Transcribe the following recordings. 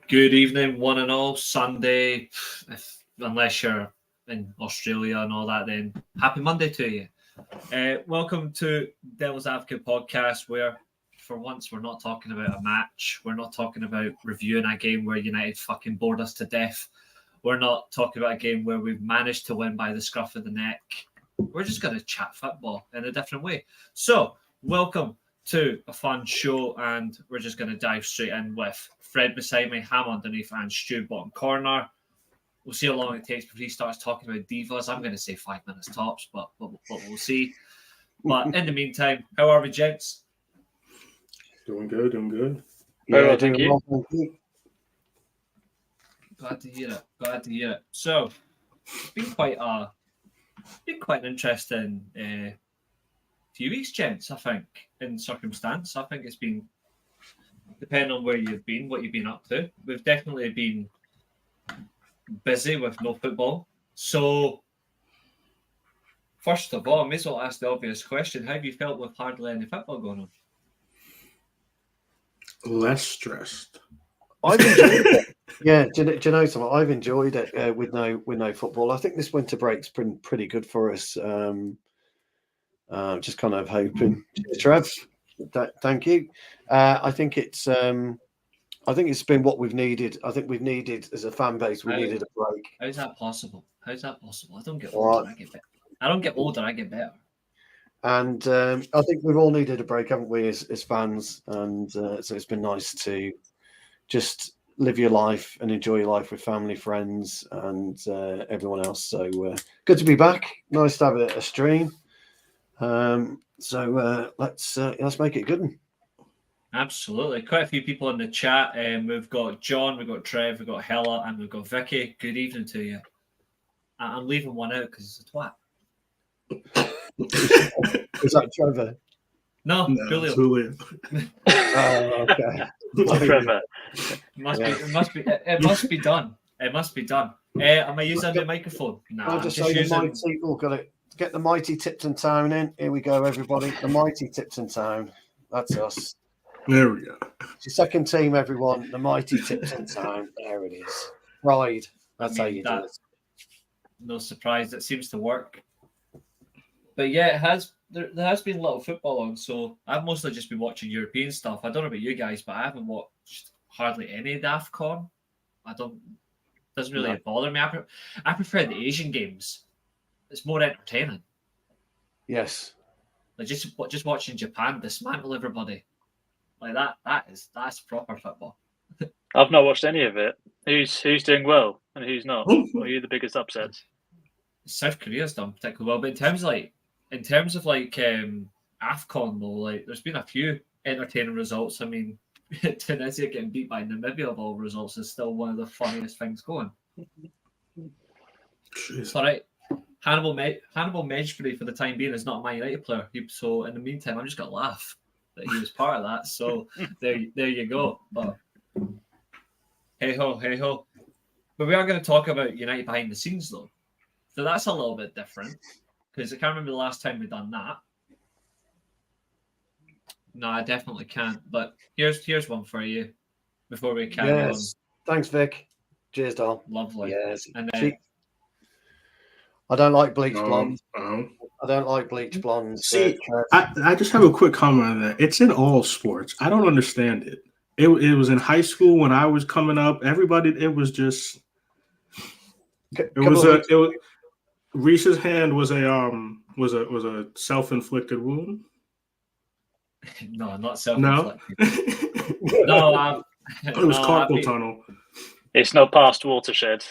Good evening, one and all. Sunday, unless you're in Australia and all that, then happy Monday to you. Welcome to Devil's Advocate podcast, where for once we're not talking about a match. We're not talking about reviewing a game where United fucking bored us to death. We're not talking about a game where we've managed to win by the scruff of the neck. We're just going to chat football in a different way. So, welcome to a fun show, and we're just going to dive straight in with Fred beside me, Ham underneath, and Stu bottom corner. We'll see how long it takes before he starts talking about divas. I'm going to say 5 minutes tops, but we'll see. But in the meantime, how are we, gents? Doing good. Very well, thank you. Glad to hear it. So, it's been quite an interesting few weeks, gents, I think, in circumstance. I think it's been, depending on where you've been, what you've been up to. We've definitely been busy with no football. So, first of all, I may as well ask the obvious question. How have you felt with hardly any football going on? Less stressed. I've enjoyed it. Yeah, do you know something? I've enjoyed it with no football. I think this winter break's been pretty good for us. Just kind of hoping. Trev, thank you. I think it's been what we've needed. I think we've needed as a fan base. We needed a break. How's that possible? I don't get older. I get better. I don't get older. I get better. And I think we've all needed a break, haven't we, as fans? And so it's been nice to just live your life and enjoy your life with family, friends, and everyone else. So good to be back. Nice to have a stream. So let's make it good. Absolutely. Quite a few people in the chat. We've got John, we've got Trev, we've got Hella, and we've got Vicky. Good evening to you. I'm leaving one out because it's a twat. Is that Trevor? No, Julio. Oh, okay. Trevor. It must be done. Am I using the microphone? No, I'll just say the mighty. Oh, got it. Get the mighty Tipton Town in. Here we go, everybody. The mighty Tipton Town. That's us. There we go. It's your second team, everyone. The mighty Tipton Town. There it is. Pride. That's how you do it. No surprise. It seems to work. But yeah, it has. There has been a lot of football on, so I've mostly just been watching European stuff. I don't know about you guys, but I haven't watched hardly any of AFCON. Doesn't really bother me. I prefer the Asian games. It's more entertaining. Yes. Like just watching Japan dismantle everybody. Like that's proper football. I've not watched any of it. Who's doing well and who's not? What are you the biggest upsets? South Korea's done particularly well, but in terms of AFCON though, like there's been a few entertaining results. I mean, Tunisia getting beat by Namibia of all results is still one of the funniest things going. It's all right. Hannibal Mejbri for the time being is not a Man United player. So in the meantime, I'm just gonna laugh that he was part of that. So there you go. But hey ho. But we are going to talk about United behind the scenes though. So that's a little bit different because I can't remember the last time we've done that. No, I definitely can't. But here's one for you before we carry on. Thanks, Vic. Cheers, doll. Lovely. Yes. And I don't like bleach blondes. I don't like bleach blondes. See, I just have a quick comment on that. It's in all sports. I don't understand it. It was in high school when I was coming up. Everybody, it was just. Reece's hand was a self-inflicted wound. No, not self-inflicted. No, it was carpal tunnel. It's not past watershed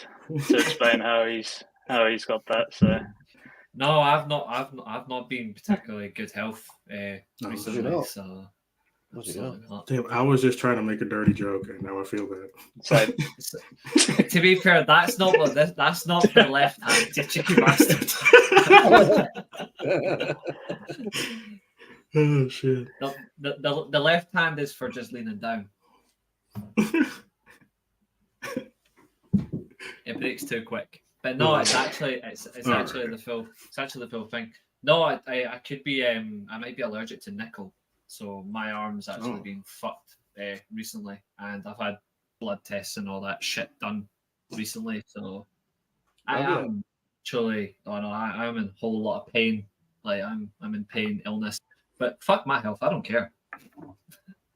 to explain how he's got that. So no, I've not been particularly good health recently. So damn, I was just trying to make a dirty joke, and now I feel bad. So, to be fair, that's not for the left hand, you cheeky bastard. Oh shit! The left hand is for just leaning down. It breaks too quick. But no, it's actually the full thing. No, I could be I might be allergic to nickel, so my arm's actually been fucked recently, and I've had blood tests and all that shit done recently. So I Have you? am truly, oh no, I am in a whole lot of pain. Like I'm in pain, illness. But fuck my health. I don't care.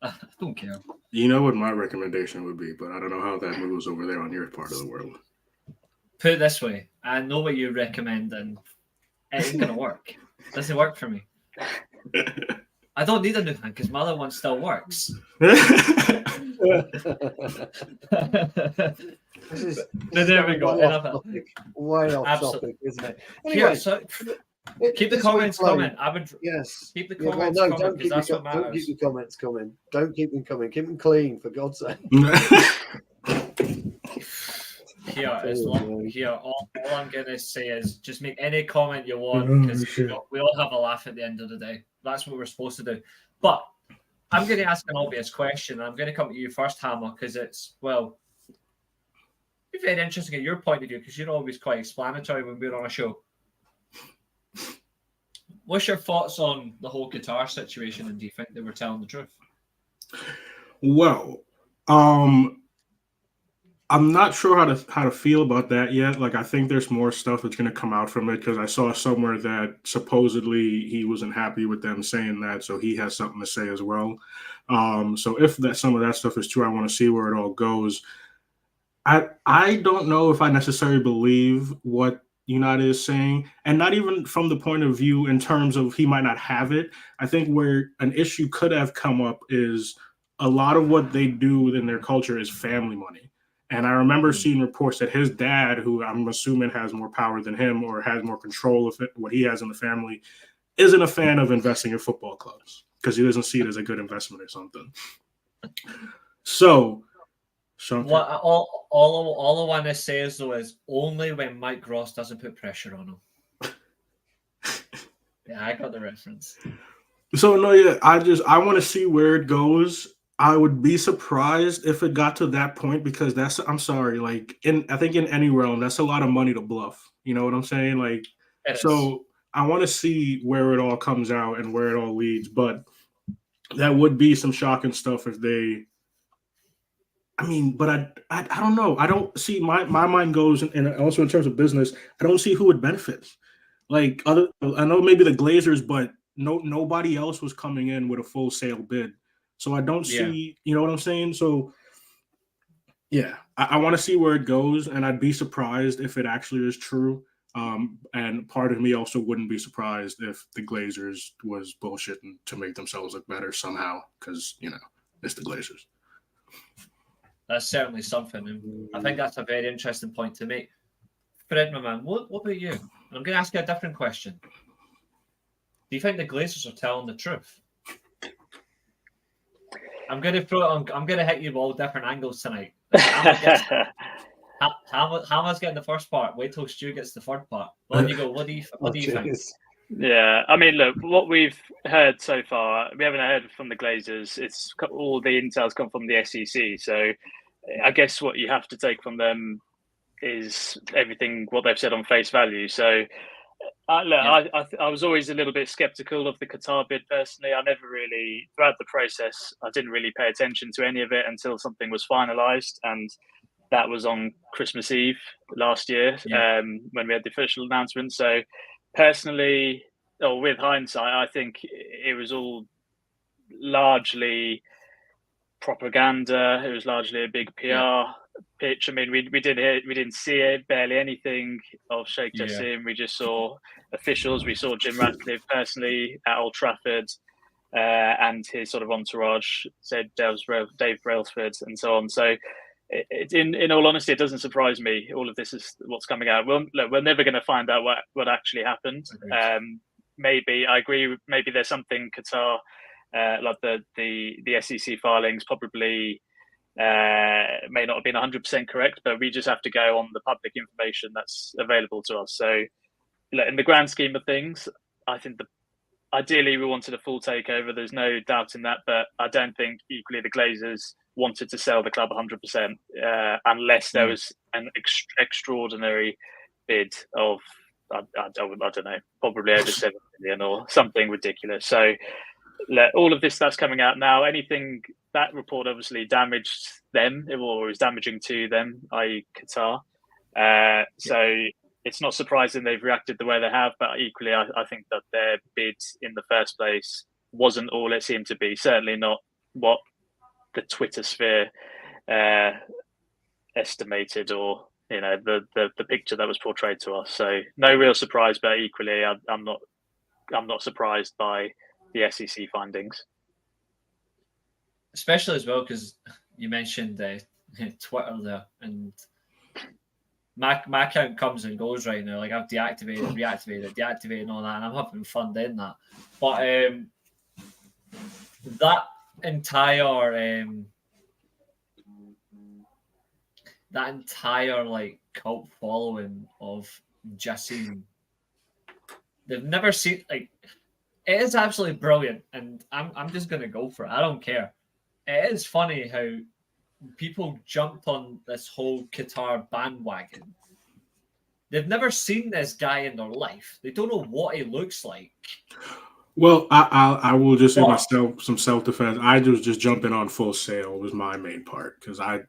I don't care. You know what my recommendation would be, but I don't know how that moves over there on your part of the world. Put it this way, I know what you recommend, and it ain't gonna work. It doesn't work for me. I don't need a new hand because my other one still works. This is There we go. Way off topic. Way off topic, isn't it? Anyway, Yeah, so keep the comments coming. I would keep the comments coming because that's what matters. Don't keep the comments coming. Don't keep them coming. Keep them clean, for God's sake. All I'm gonna say is just make any comment you want because we all have a laugh at the end of the day. That's what we're supposed to do. But I'm going to ask an obvious question. I'm going to come to you first, Hammer, because it's very interesting at your point of view because you're always quite explanatory when we're on a show. What's your thoughts on the whole Qatar situation, and do you think they were telling the truth? Well, I'm not sure how to feel about that yet. Like, I think there's more stuff that's going to come out from it because I saw somewhere that supposedly he wasn't happy with them saying that, so he has something to say as well. So if some of that stuff is true, I want to see where it all goes. I don't know if I necessarily believe what United is saying, and not even from the point of view in terms of he might not have it. I think where an issue could have come up is a lot of what they do in their culture is family money. And I remember seeing reports that his dad, who I'm assuming has more power than him or has more control of what he has in the family, isn't a fan of investing in football clubs because he doesn't see it as a good investment or something. So, all I want to say is, though, is only when Mike Ross doesn't put pressure on him. Yeah, I got the reference. So, no, yeah, I want to see where it goes. I would be surprised if it got to that point because I'm sorry, like I think in any realm, that's a lot of money to bluff. You know what I'm saying? Like, so I want to see where it all comes out and where it all leads. But that would be some shocking stuff if they. I mean, but I don't know. I don't see my mind goes and also in terms of business, I don't see who would benefit. Like I know maybe the Glazers, but nobody else was coming in with a full sale bid. So I don't see, you know what I'm saying? So, yeah, I want to see where it goes, and I'd be surprised if it actually is true. And part of me also wouldn't be surprised if the Glazers was bullshitting to make themselves look better somehow because, it's the Glazers. That's certainly something, and I think that's a very interesting point to make. Fred, my man, what about you? And I'm going to ask you a different question. Do you think the Glazers are telling the truth? I'm going to throw it on. I'm going to hit you with all different angles tonight. Hammer's getting the first part. Wait till Stu gets the third part. On you go. What do you think? Yeah, I mean, look, what we've heard so far, we haven't heard from the Glazers. It's all the intel's come from the SEC. So I guess what you have to take from them is everything what they've said on face value. So I was always a little bit skeptical of the Qatar bid personally. I never really, throughout the process, I didn't really pay attention to any of it until something was finalised, and that was on Christmas Eve last year when we had the official announcement. So personally, or with hindsight, I think it was all largely propaganda. It was largely a big PR pitch. I mean, we didn't see it, barely anything of Sheikh Jassim. We just saw officials. We saw Jim Ratcliffe personally at Old Trafford, and his sort of entourage, said Dave Brailsford, and so on. So, in all honesty, it doesn't surprise me. All of this is what's coming out. We're never going to find out what actually happened. Maybe I agree. Maybe there's something Qatar, like the SEC filings, probably may not have been 100% correct, but we just have to go on the public information that's available to us. So, in the grand scheme of things, I think ideally we wanted a full takeover. There's no doubt in that, but I don't think equally the Glazers wanted to sell the club 100% unless there was an extraordinary bid of I don't know, probably over 7 million or something ridiculous. So all of this that's coming out now, anything that report obviously damaged them, or was damaging to them, i.e. Qatar. So it's not surprising they've reacted the way they have, but equally, I think that their bid in the first place wasn't all it seemed to be. Certainly not what the Twitter sphere estimated, or the picture that was portrayed to us. So no real surprise, but equally, I'm not surprised by the SEC findings, especially as well because you mentioned Twitter there, and my account comes and goes right now. Like I've deactivated, deactivated, and all that, and I'm having fun doing that. But that entire like cult following of Jassim, they've never seen, like, it is absolutely brilliant, and I'm just gonna go for it. I don't care. It is funny how people jumped on this whole Qatar bandwagon. They've never seen this guy in their life. They don't know what he looks like. Well, I will just say myself some self-defense. I was just jumping on Full Sail was my main part because I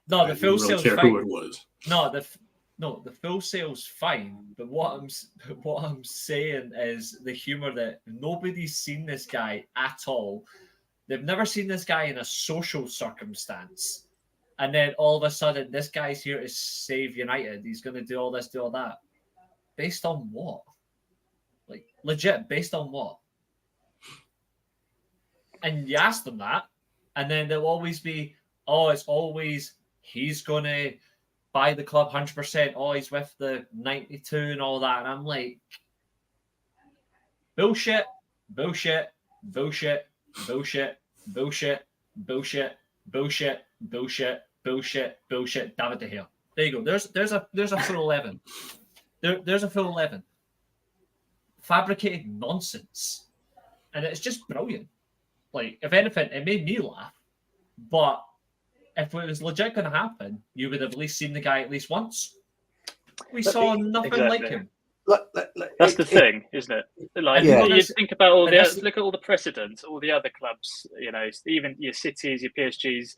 the Full didn't really Sail's care fine. who it was. The Full Sail's fine. But what I'm saying is the humor that nobody's seen this guy at all. They've never seen this guy in a social circumstance. And then all of a sudden, this guy's here to save United. He's going to do all this, do all that. Based on what? Like, legit, based on what? And you ask them that, and then they'll always be, it's always, he's going to buy the club 100%. Oh, he's with the 92 and all that. And I'm like, bullshit, bullshit, bullshit, bullshit, bullshit, bullshit, bullshit, bullshit, bullshit, bullshit. David De Gea. There you go. There's a full 11. There's a full 11. Fabricated nonsense, and it's just brilliant. Like, if anything, it made me laugh. But if it was legit going to happen, you would have at least seen the guy at least once. We saw nothing like him. That's the thing, isn't it? Like, you think about look at all the precedents, all the other clubs, even your Cities, your PSGs,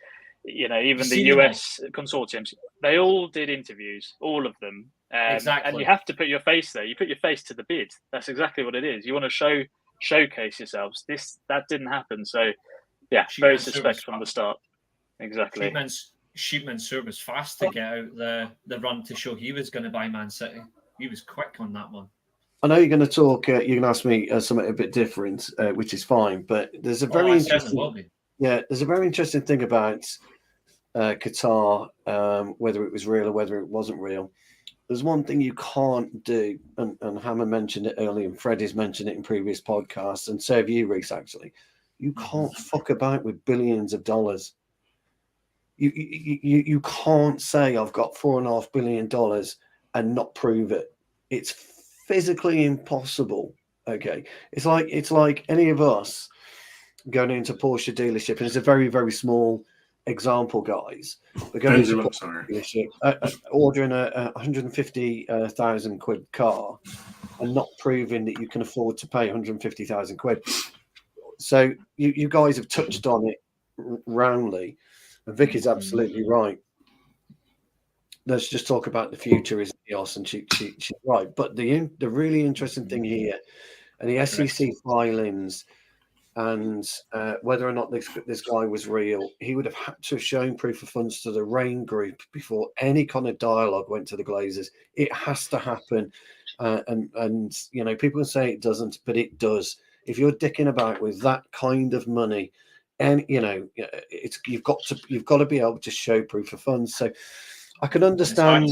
even the US consortiums, they all did interviews, all of them. Exactly. And you have to put your face there. You put your face to the bid. That's exactly what it is. You want to showcase yourselves. That didn't happen. So, yeah, very suspect from the start. Exactly. Sheepman Sur was fast to get out the run to show he was going to buy Man City. He was quick on that one. I know you're going to talk. You're going to ask me something a bit different, which is fine. But there's a very interesting. Yeah, there's a very interesting thing about Qatar, whether it was real or whether it wasn't real. There's one thing you can't do, and Hammer mentioned it earlier, and Freddie's mentioned it in previous podcasts, and so have you, Reece, actually. You can't fuck about with billions of dollars. You can't say I've got $4.5 billion and not prove it. It's physically impossible. Okay. It's like any of us going into Porsche dealership, and it's a very, very small example, guys. We're going to dealership, ordering a 150,000 quid car and not proving that you can afford to pay 150,000 quid. So you guys have touched on it roundly, and Vicky's absolutely right. Let's just talk about the future is INEOS, and she's right. But the really interesting thing here, and the SEC filings, and whether or not this guy was real, he would have had to have shown proof of funds to the Rain Group before any kind of dialogue went to the Glazers. it has to happen. And you know, people can say it doesn't, but it does. If you're dicking about with that kind of money, and you know, it's you've got to be able to show proof of funds. So I can understand.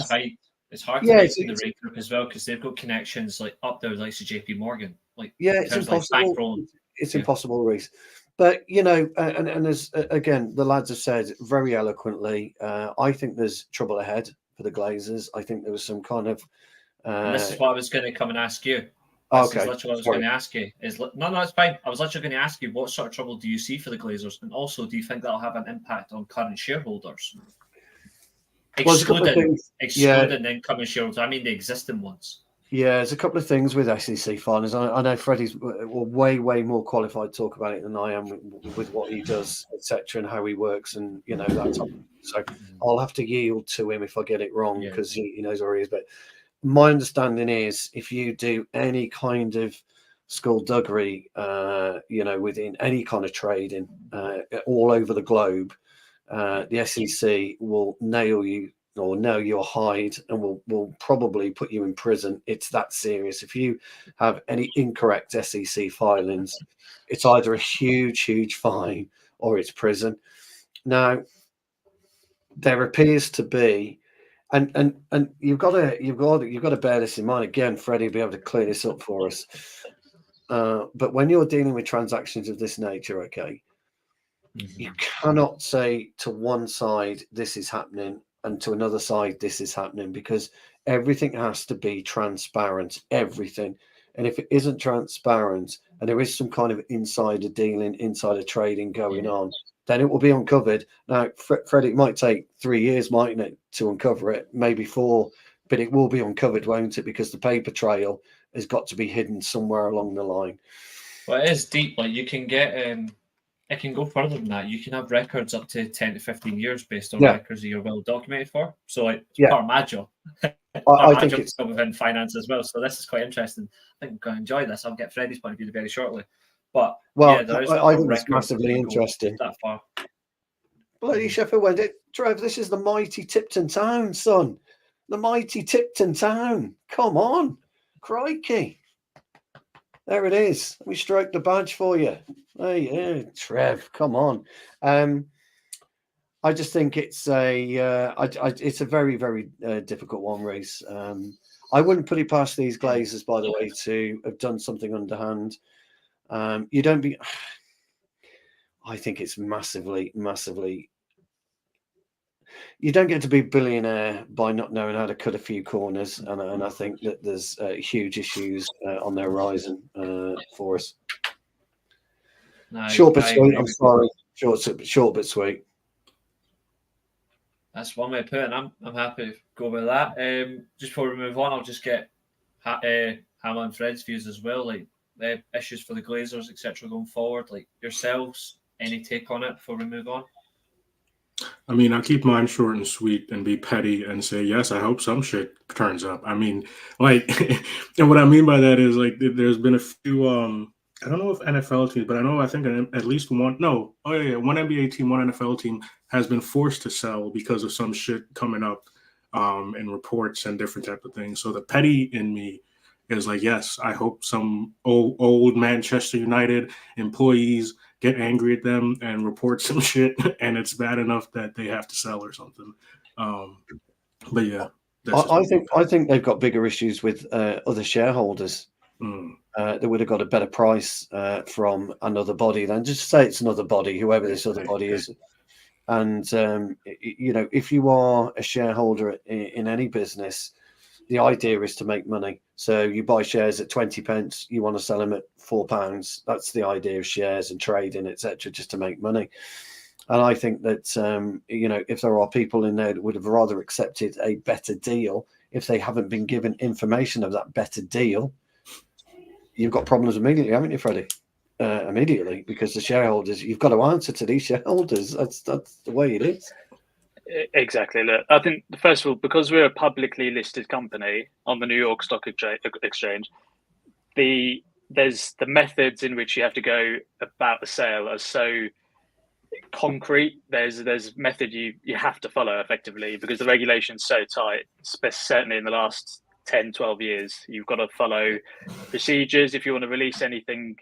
It's hard to hide in the Ray Group as well, because they've got connections like up there, like to JP Morgan. Like, yeah, it's impossible. It's impossible, Reece. But you know, and as again, the lads have said very eloquently, I think there's trouble ahead for the Glazers. I think there was some kind of. And this is what I was going to come and ask you. Okay. Literally what I was going to ask you. No, it's fine. I was literally going to ask you, what sort of trouble do you see for the Glazers, and also, do you think that'll have an impact on current shareholders? Excluding incoming shareholders. I mean, the existing ones. Yeah, there's a couple of things with SEC filings. I know Freddie's way more qualified to talk about it than I am with what he does, etc., and how he works, and that type of thing. So I'll have to yield to him if I get it wrong, because he knows where he is. But my understanding is, if you do any kind of skullduggery, within any kind of trading, all over the globe, the SEC will nail you or nail your hide, and will probably put you in prison. It's that serious. If you have any incorrect SEC filings, it's either a huge fine or it's prison. Now, there appears to be, and you've got to bear this in mind. Again, Freddie will be able to clear this up for us. But when you're dealing with transactions of this nature, okay, you cannot say to one side this is happening and to another side this is happening, because everything has to be transparent, everything. And if it isn't transparent and there is some kind of insider dealing, insider trading going on, then it will be uncovered. Now, Freddie, it might take 3 years, mightn't it, to uncover it, maybe 4, but it will be uncovered, won't it? Because the paper trail has got to be hidden somewhere along the line. Well, it is deep. Like, you can get it can go further than that. You can have records up to 10 to 15 years based on records that you're well documented for. So, like, it's part of my job. I think it's still within finance as well. So this is quite interesting. I think I'm going to enjoy this. I'll get Freddie's point of view very shortly. But I think it's massively interesting. That far. Bloody Sheffield Wednesday, Trev. This is the mighty Tipton Town, son. The mighty Tipton Town. Come on, crikey! There it is. Let me stroke the badge for you. Hey, Trev, come on. I just think it's it's a very difficult one, Reece. I wouldn't put it past these Glazers, by the way, to have done something underhand. You don't be. I think it's massively. You don't get to be a billionaire by not knowing how to cut a few corners, and I think that there's huge issues on the horizon for us. No, short but sweet. I'm sorry, short but sweet. That's one way to put it. I'm happy to go with that. Just before we move on, I'll just get Hammer and Fred's views as well, like issues for the Glazers, etc. going forward. Like yourselves, any take on it before we move on? I mean, I'll keep mine short and sweet and be petty and say, yes, I hope some shit turns up. I mean, like, and what I mean by that is, like, there's been a few, I don't know if NFL teams, but I think at least one NBA team, one NFL team has been forced to sell because of some shit coming up in reports and different type of things. So the petty in me is like, yes, I hope some old Manchester United employees get angry at them and report some shit, and it's bad enough that they have to sell or something. But yeah, I think they've got bigger issues with other shareholders. They would have got a better price from another body than just say it's another body, whoever this other body is. And if you are a shareholder in any business, the idea is to make money. So you buy shares at 20 pence, you want to sell them at £4. That's the idea of shares and trading, etc., just to make money. And I think that, if there are people in there that would have rather accepted a better deal, if they haven't been given information of that better deal, you've got problems immediately, haven't you, Freddie? Immediately, because the shareholders, you've got to answer to these shareholders. That's the way it is. Exactly. Look, I think, first of all, because we're a publicly listed company on the New York Stock Exchange, there's the methods in which you have to go about a sale are so concrete. There's method you have to follow effectively, because the regulation's so tight, certainly in the last 10, 12 years. You've got to follow procedures. If you want to release anything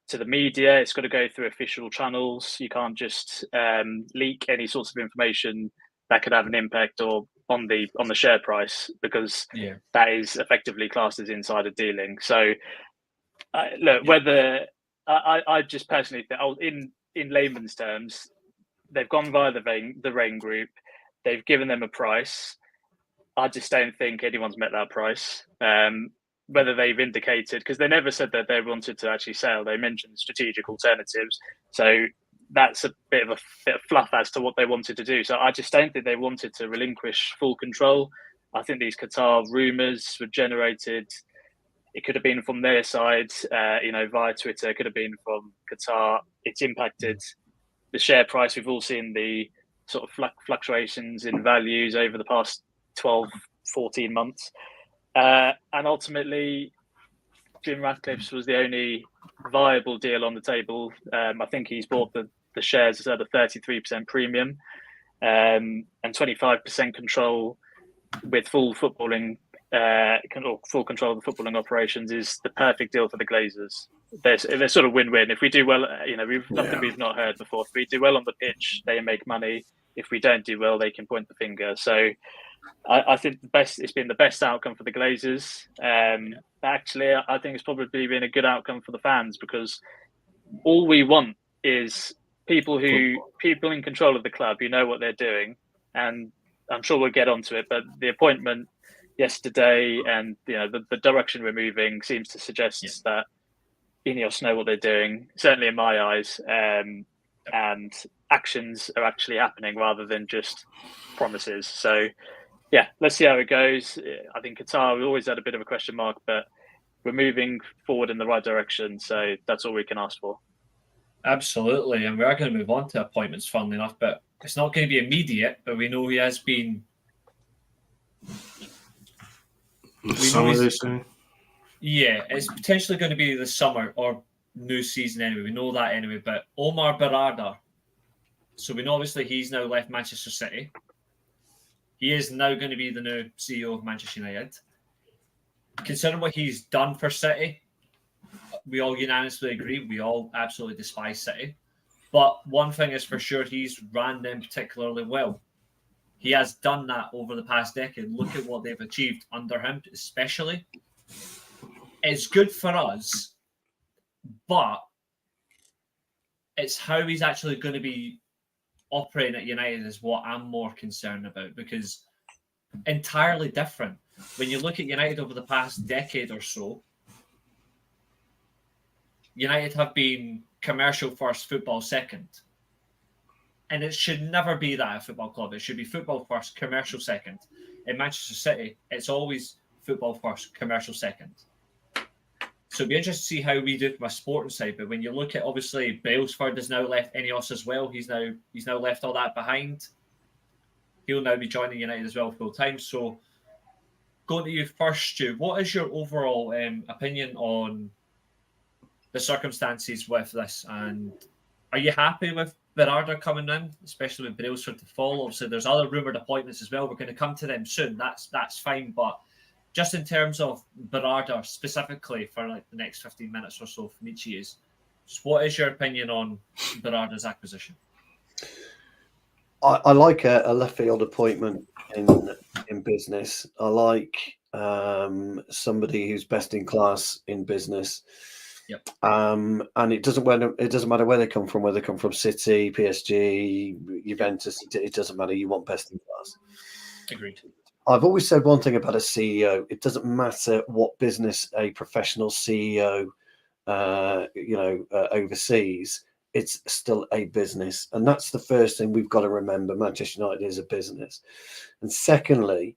to the media, it's got to go through official channels. You can't just leak any sorts of information that could have an impact or on the share price, because that is effectively classed as insider dealing. So whether I just personally think, in layman's terms, they've gone via the Rain Group, they've given them a price. I just don't think anyone's met that price. Whether they've indicated, because they never said that they wanted to actually sell, they mentioned strategic alternatives. So that's a bit of fluff as to what they wanted to do. So I just don't think they wanted to relinquish full control. I think these Qatar rumours were generated It could have been from their side, via Twitter. It could have been from Qatar. It's impacted the share price. We've all seen the sort of fluctuations in values over the past 12, 14 months. And ultimately, Jim Ratcliffe's was the only viable deal on the table. I think he's bought the shares at a 33% premium and 25% control with full footballing, full control of the footballing operations is the perfect deal for the Glazers. They're sort of win-win. If we do well, nothing we've not heard before. If we do well on the pitch, they make money. If we don't do well, they can point the finger. So I think it's been the best outcome for the Glazers. Actually, I think it's probably been a good outcome for the fans, because all we want is people in control of the club who know what they're doing. And I'm sure we'll get onto it, but the appointment yesterday and the direction we're moving seems to suggest that INEOS know what they're doing, certainly in my eyes, and actions are actually happening rather than just promises. So, yeah, let's see how it goes. I think Qatar, we always had a bit of a question mark, but we're moving forward in the right direction. So that's all we can ask for. Absolutely. And we are going to move on to appointments, funnily enough, but it's not going to be immediate, but we know he has been... Yeah, it's potentially going to be the summer or new season anyway. We know that anyway. But Omar Berrada, so we know obviously he's now left Manchester City. He is now going to be the new CEO of Manchester United. Considering what he's done for City, we all unanimously agree. We all absolutely despise City. But one thing is for sure, he's ran them particularly well. He has done that over the past decade. Look at what they've achieved under him, especially. It's good for us, but it's how he's actually going to be operating at United is what I'm more concerned about, because entirely different. When you look at United over the past decade or so, United have been commercial first, football second. And it should never be that at a football club. It should be football first, commercial second. In Manchester City, it's always football first, commercial second. So it'll be interesting to see how we do from a sporting side. But when you look at, obviously, Brailsford has now left INEOS as well. He's now left all that behind. He'll now be joining United as well full time. So going to you first, Stu, what is your overall opinion on the circumstances with this? And are you happy with Berrada coming in, especially with Brailsford to fall? Obviously, there's other rumoured appointments as well. We're going to come to them soon. That's fine. But just in terms of Berrada specifically for like the next 15 minutes or so from each of you, what is your opinion on Berrada's acquisition? I like a left field appointment in business. I like somebody who's best in class in business. Yep. And it doesn't matter where they come from, whether they come from City, PSG, Juventus. It doesn't matter. You want best in class. Agreed. I've always said one thing about a CEO. It doesn't matter what business a professional CEO, oversees. It's still a business, and that's the first thing we've got to remember. Manchester United is a business, and secondly,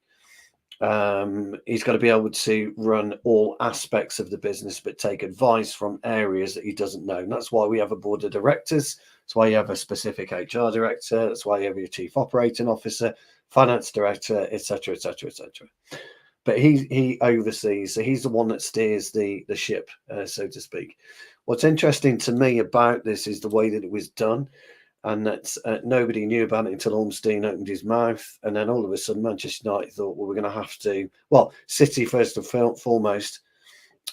he's got to be able to run all aspects of the business, but take advice from areas that he doesn't know. And that's why we have a board of directors. That's why you have a specific HR director. That's why you have your chief operating officer, finance director, etc., etc., etc. But he oversees, so he's the one that steers the ship, so to speak. What's interesting to me about this is the way that it was done, and that nobody knew about it until Ormstein opened his mouth, and then all of a sudden Manchester United thought, well, we're going to have to. Well, City first and foremost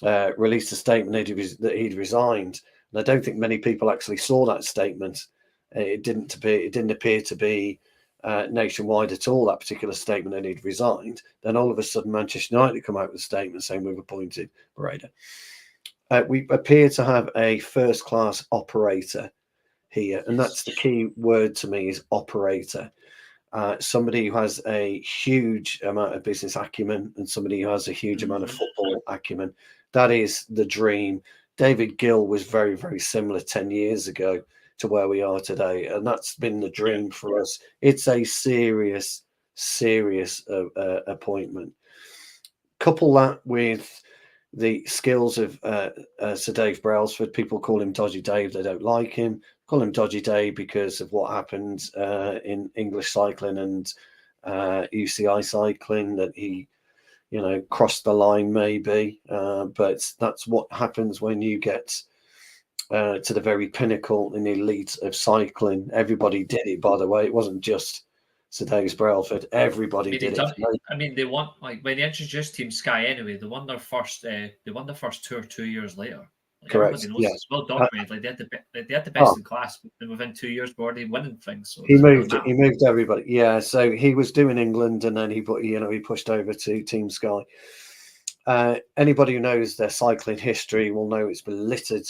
released a statement that he'd resigned, and I don't think many people actually saw that statement. It didn't appear to be nationwide at all, that particular statement, that he'd resigned. Then all of a sudden Manchester United come out with a statement saying we've appointed Berrada. We appear to have a first-class operator here, and that's the key word to me, is operator. Somebody who has a huge amount of business acumen and somebody who has a huge amount of football acumen. That is the dream. David Gill was very, very similar 10 years ago to where we are today, and that's been the dream for us. It's a serious appointment. Couple that with the skills of Sir Dave Brailsford. People call him Dodgy Dave. They don't like him. Call him Dodgy Dave because of what happened in English cycling and UCI cycling, that he, crossed the line maybe. But that's what happens when you get to the very pinnacle and elite of cycling. Everybody did it, by the way. It wasn't just Sir Dave Brailsford. Everybody did it. I mean, they won, like, when they introduced Team Sky anyway. They won their first. They won the first tour 2 years later. Like, correct. Everybody knows it's well documented. Like, they had the best in class, and within 2 years, were already winning things. So he moved everybody. Yeah, so he was doing England, and then he pushed over to Team Sky. Anybody who knows their cycling history will know it's been littered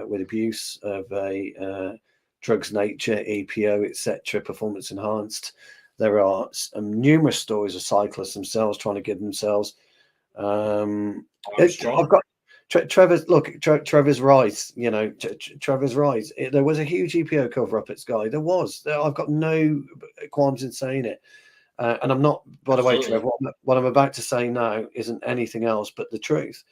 with abuse of a drugs nature, EPO, etc., performance enhanced. There are numerous stories of cyclists themselves trying to give themselves. I've got Trevor's right. Trevor's right. There was a huge EPO cover up at Sky. There was. I've got no qualms in saying it. And I'm not, by the way, Trevor, what I'm about to say now isn't anything else but the truth.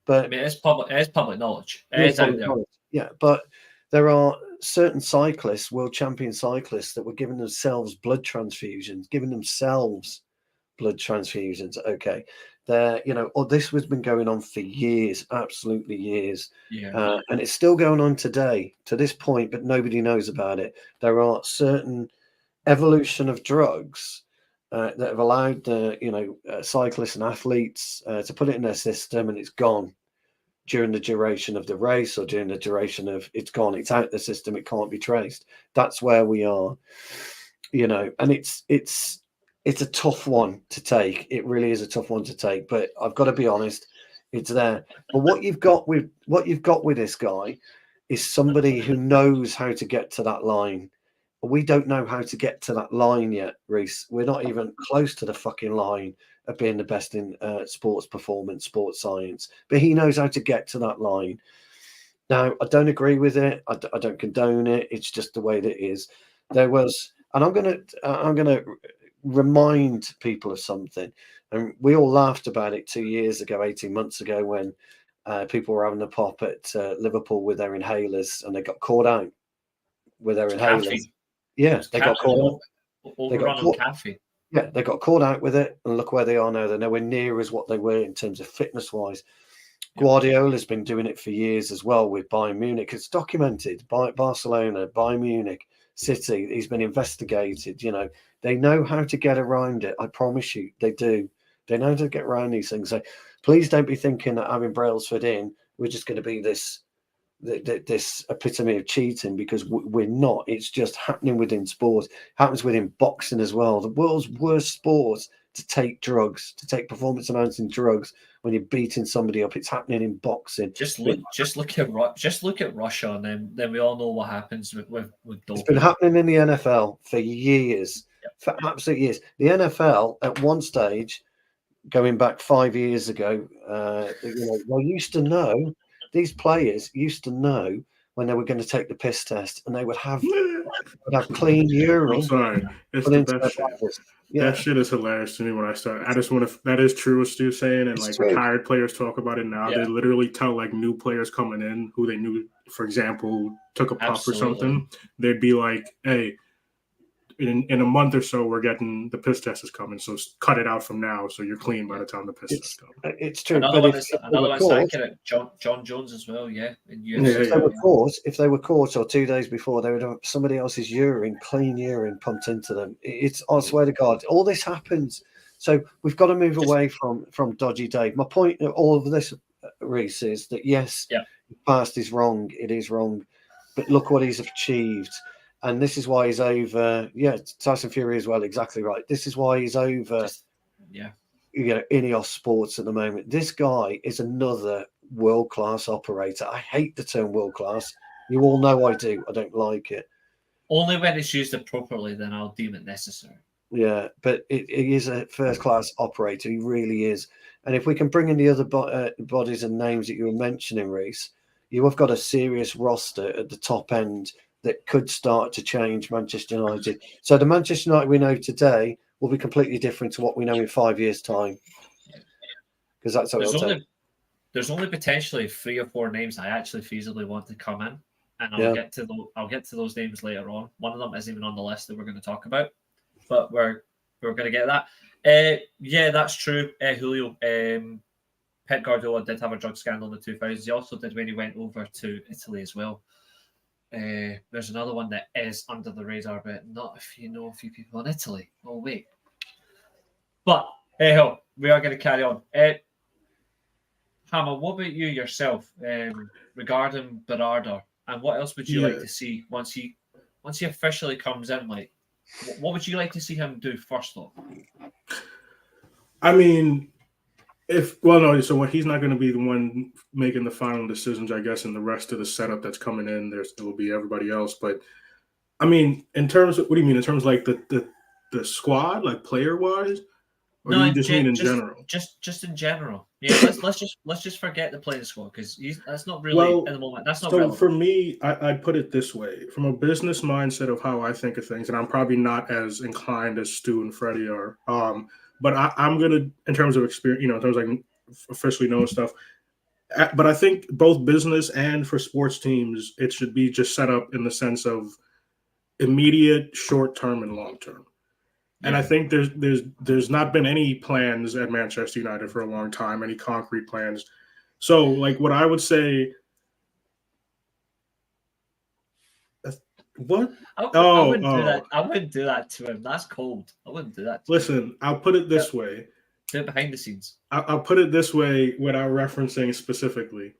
But I mean, it's public knowledge. It is out there. Yeah, but there are certain cyclists, world champion cyclists, that were giving themselves blood transfusions. Okay, this has been going on for years, absolutely years. Yeah. And it's still going on today to this point, but nobody knows about it. There are certain evolution of drugs that have allowed the cyclists and athletes to put it in their system, and it's gone during the duration of the race, or during the duration of it's gone, it's out the system, it can't be traced. That's where we are, and it's a tough one to take. It really is a tough one to take, but I've got to be honest, it's there. But what you've got with this guy is somebody who knows how to get to that line. We don't know how to get to that line yet, Reece. We're not even close to the fucking line of being the best in sports performance, sports science. But he knows how to get to that line. Now, I don't agree with it. I don't condone it. It's just the way that it is. There was, and I'm gonna remind people of something. And we all laughed about it 2 years ago, 18 months ago, when people were having a pop at Liverpool with their inhalers, and they got caught out with their inhalers. Caffeine. Yeah, they got caught out. Overrun on caffeine. Yeah, they got caught out with it, and look where they are now. They're nowhere near as what they were in terms of fitness-wise. Guardiola's been doing it for years as well with Bayern Munich. It's documented by Barcelona, Bayern Munich, City. He's been investigated. They know how to get around it. I promise you, they do. They know how to get around these things. So please don't be thinking that having Brailsford in, we're just going to be this epitome of cheating, because we're not. It's just happening within sport. Happens within boxing as well. The world's worst sport to take drugs, to take performance enhancing drugs when you're beating somebody up. It's happening in boxing. Just look at Russia, and then we all know what happens with doping. It's been happening in the NFL for years, for absolute years. The NFL at one stage, going back 5 years ago, used to know. These players used to know when they were going to take the piss test, and they would have clean urine. I'm sorry, it's the best shit. Yeah. That shit is hilarious to me when I start. I just want to. That is true what Stu's saying, and it's retired players talk about it now. Yeah. They literally tell new players coming in who they knew, for example, took a puff or something. They'd be like, "Hey, in a month or so, we're getting the piss test is coming, so cut it out from now, so you're clean by the time the piss test comes." It's true. Another one's accurate. John Jones as well, yeah. If they were caught, or 2 days before, they would have somebody else's urine, clean urine, pumped into them. I swear to God, all this happens. So we've got to move away from Dodgy Dave. My point of all of this, Reece, is that the past is wrong. It is wrong, but look what he's achieved. And this is why he's over. Yeah, Tyson Fury as well. Exactly right. This is why he's over. INEOS Sports at the moment. This guy is another world-class operator. I hate the term world-class. You all know I do. I don't like it. Only when it's used appropriately, then I'll deem it necessary. Yeah, but he is a first-class operator. He really is. And if we can bring in the other bodies and names that you were mentioning, Reece, you have got a serious roster at the top end that could start to change Manchester United. So the Manchester United we know today will be completely different to what we know in 5 years' time. Because that's how it'll take. there's only potentially 3 or 4 names I actually feasibly want to come in, and Yeah. I'll get to those names later on. One of them isn't even on the list that we're going to talk about, but we're going to get that. Yeah, that's true. Julio, Pep Guardiola did have a drug scandal in the 2000s. He also did when he went over to Italy as well. There's another one that is under the radar, but not if you know a few people in Italy. Oh, wait. But, hey-ho, we are going to carry on. Hammer, what about you yourself regarding Berrada? And what else would you like to see once he officially comes in? Like, what would you like to see him do first, though? I mean, so when he's not going to be the one making the final decisions, I guess, in the rest of the setup that's coming in, there still will be everybody else. But I mean, in terms of, what do you mean? In terms of like the squad, like player wise, or do you just mean in general? Just in general. Yeah, let's just forget the playing squad because that's not really at the moment. That's not relevant. For me, I'd put it this way: from a business mindset of how I think of things, and I'm probably not as inclined as Stu and Freddie are. But I'm gonna, in terms of experience, in terms of like officially knowing stuff. But I think both business and for sports teams, it should be just set up in the sense of immediate, short term, and long term. Yeah. And I think there's not been any plans at Manchester United for a long time, any concrete plans. So, like, what I would say. What? I wouldn't do that. I wouldn't do that to him. That's cold. I wouldn't do that. Listen, I'll put it this way. Do it behind the scenes. I'll put it this way without referencing specifically.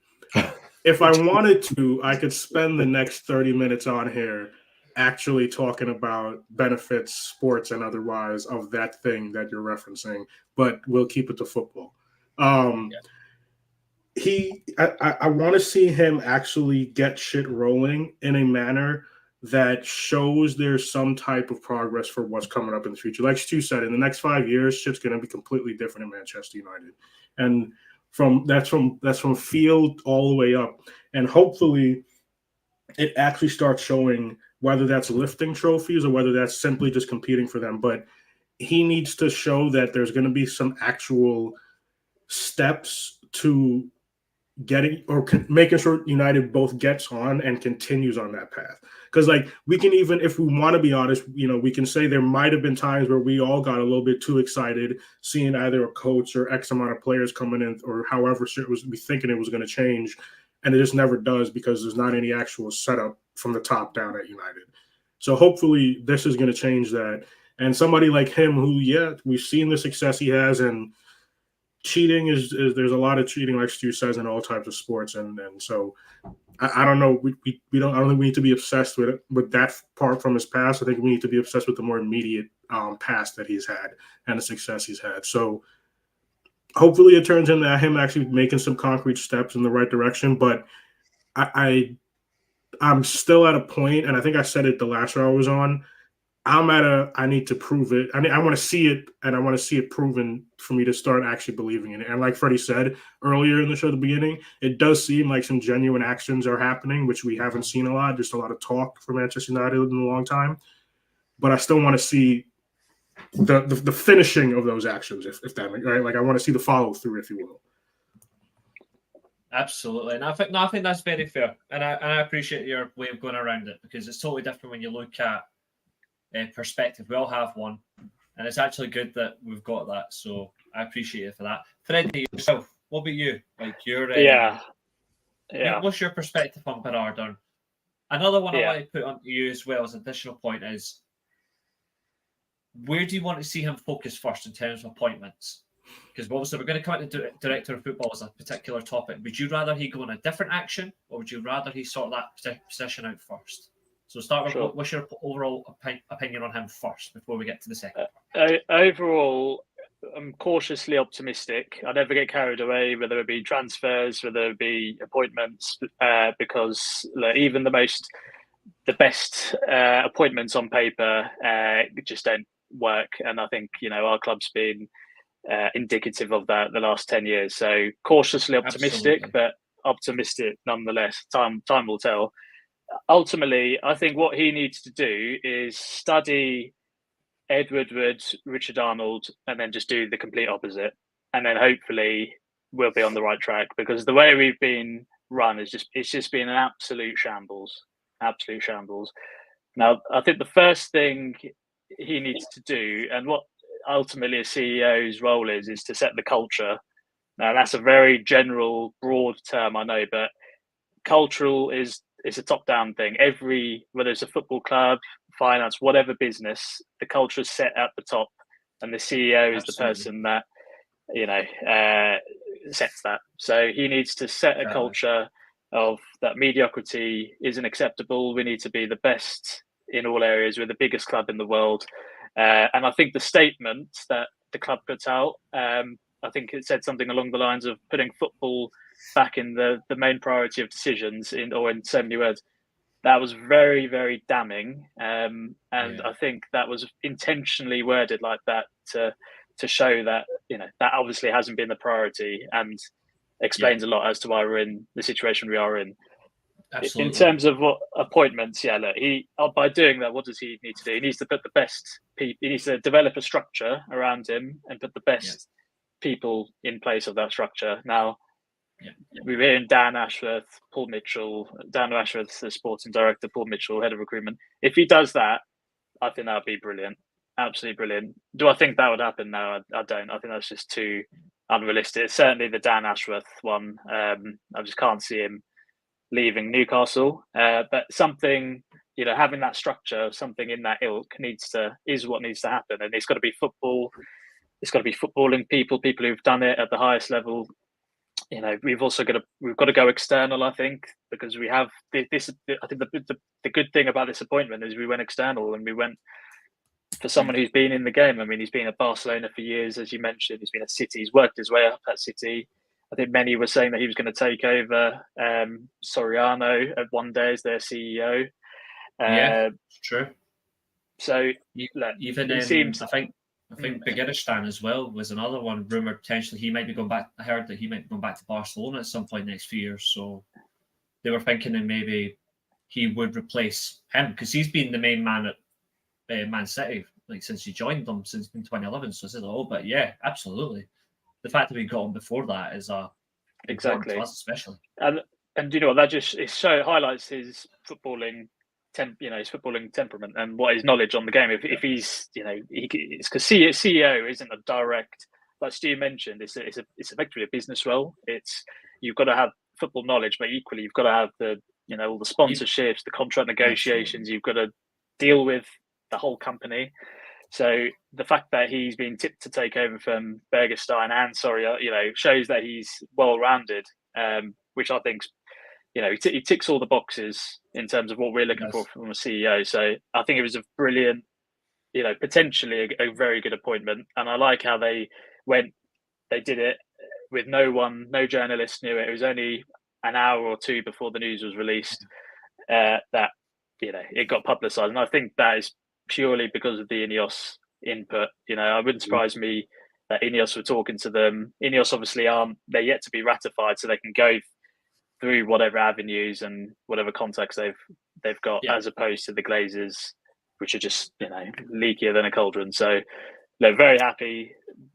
If I wanted to, I could spend the next 30 minutes on here actually talking about benefits, sports, and otherwise of that thing that you're referencing, but we'll keep it to football. I want to see him actually get shit rolling in a manner that shows there's some type of progress for what's coming up in the future. Like Stu said, in the next 5 years, shit's going to be completely different in Manchester United. And that's from field all the way up. And hopefully it actually starts showing, whether that's lifting trophies or whether that's simply just competing for them. But he needs to show that there's going to be some actual steps to getting or making sure United both gets on and continues on that path. Because, like, we can, even if we want to be honest, we can say there might have been times where we all got a little bit too excited seeing either a coach or X amount of players coming in, or however shit was we thinking it was going to change, and it just never does because there's not any actual setup from the top down at United. So hopefully this is going to change that. And somebody like him, who, we've seen the success he has, and cheating is there's a lot of cheating, like Stu says, in all types of sports, and so I don't know. I don't think we need to be obsessed with that part from his past. I think we need to be obsessed with the more immediate past that he's had and the success he's had. So hopefully it turns into him actually making some concrete steps in the right direction. But I'm still at a point, and I think I said it the last show I was on. I need to prove it. I want to see it, and I want to see it proven for me to start actually believing in it. And like Freddie said earlier in the show at the beginning, it does seem like some genuine actions are happening, which we haven't seen a lot, just a lot of talk from Manchester United in a long time. But I still want to see the finishing of those actions, if that, right? Like, I want to see the follow through, if you will. Absolutely. And I think that's very fair. And I appreciate your way of going around it, because it's totally different when you look at perspective. We all have one, and it's actually good that we've got that. So I appreciate it for that. Freddie, yourself, what about you? Like, your what's your perspective on Berrada? Another one I want to put on you as well as an additional point is, where do you want to see him focus first in terms of appointments? Because obviously we're going to come into director of football as a particular topic. Would you rather he go in a different action, or would you rather he sort that position out first? So start with what's your overall opinion on him first before we get to the second part? Overall, I'm cautiously optimistic. I never get carried away, whether it be transfers, whether it be appointments, because even the best appointments on paper just don't work. And I think, our club's been indicative of that the last 10 years. So cautiously optimistic, but optimistic nonetheless. Time will tell. Ultimately, I think what he needs to do is study Ed Woodward, Richard Arnold, and then just do the complete opposite. And then hopefully we'll be on the right track, because the way we've been run is just been an absolute shambles. Now, I think the first thing he needs to do, and what ultimately a CEO's role is to set the culture. Now, that's a very general, broad term, I know, but cultural is a top-down thing. Whether it's a football club, finance, whatever business, the culture is set at the top, and the CEO is the person that sets that. So he needs to set a culture of that mediocrity isn't acceptable. We need to be the best in all areas. We're the biggest club in the world, and I think the statement that the club puts out, I think it said something along the lines of putting football back in the main priority of decisions, in so many words. That was very, very damning, and I think that was intentionally worded like that to show that that obviously hasn't been the priority, and explains a lot as to why we're in the situation we are in. Absolutely. In terms of what appointments, look, by doing that, what does he need to do? He needs to put the best people. He needs to develop a structure around him and put the best people in place of that structure. Now, we're hearing Dan Ashworth, Paul Mitchell. Dan Ashworth, the sporting director, Paul Mitchell, head of recruitment. If he does that, I think that would be brilliant. Absolutely brilliant. Do I think that would happen? No, I don't. I think that's just too unrealistic. Certainly the Dan Ashworth one. I just can't see him leaving Newcastle. But something, having that structure, something in that ilk is what needs to happen. And it's got to be football. It's got to be footballing people who've done it at the highest level. We've got to go external, I think, because we have this. I think the good thing about this appointment is we went external, and we went for someone who's been in the game. I mean, he's been at Barcelona for years, as you mentioned. He's been at City. He's worked his way up at City. I think many were saying that he was going to take over Soriano at one day as their CEO. True. So even it seems, I think Begiristan as well was another one rumored potentially he might be going back. I heard that he might be going back to Barcelona at some point next few years. So they were thinking that maybe he would replace him, because he's been the main man at Man City since he joined them since 2011. So it's a little bit, absolutely. The fact that we got him before that is exactly to us, especially. And you know what, that just highlights his footballing. His footballing temperament and what his knowledge on the game. If he's, it's because CEO isn't a direct, like Stu mentioned, it's effectively a business role. You've got to have football knowledge, but equally you've got to have the, all the sponsorships, the contract negotiations. You've got to deal with the whole company. So the fact that he's been tipped to take over from Bergerstein and shows that he's well-rounded, which I think. He ticks all the boxes in terms of what we're looking for from a CEO. So I think it was a brilliant, potentially a very good appointment. And I like how they did it with no journalist knew it. It was only an hour or two before the news was released that, it got publicised. And I think that is purely because of the INEOS input. It wouldn't surprise me that INEOS were talking to them. INEOS obviously they're yet to be ratified, so they can go through whatever avenues and whatever contacts they've got, as opposed to the Glazers, which are just leakier than a cauldron. So they're very happy,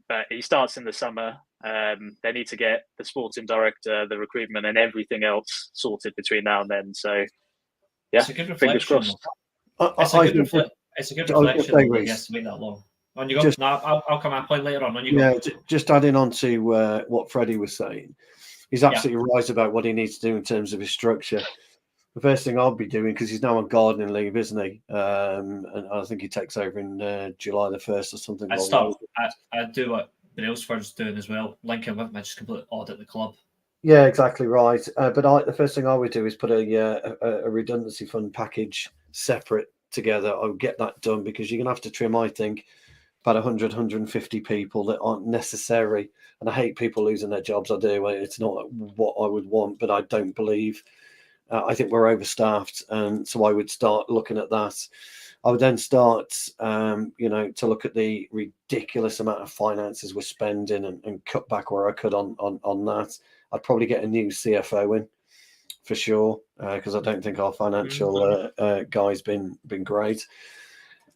but he starts in the summer. They need to get the sporting director, the recruitment, and everything else sorted between now and then. So it's a good reflection. It's a good reflection that he has to wait that long. On you go. I'll come at a point later on. You go. Just adding on to what Freddie was saying. He's absolutely right about what he needs to do in terms of his structure. The first thing I'll be doing, because he's now on gardening leave, isn't he? And I think he takes over in July the 1st or something. I'd do what Brailsford's doing as well. Link him with me, just completely audit the club. Yeah, exactly right. But the first thing I would do is put a redundancy fund package separate together. I would get that done, because you're going to have to trim, I think, about 100, 150 people that aren't necessary. And I hate people losing their jobs. I do. It's not what I would want, but I don't believe. I think we're overstaffed. And so I would start looking at that. I would then start, to look at the ridiculous amount of finances we're spending and cut back where I could on that. I'd probably get a new CFO in for sure, because I don't think our financial guy's been great.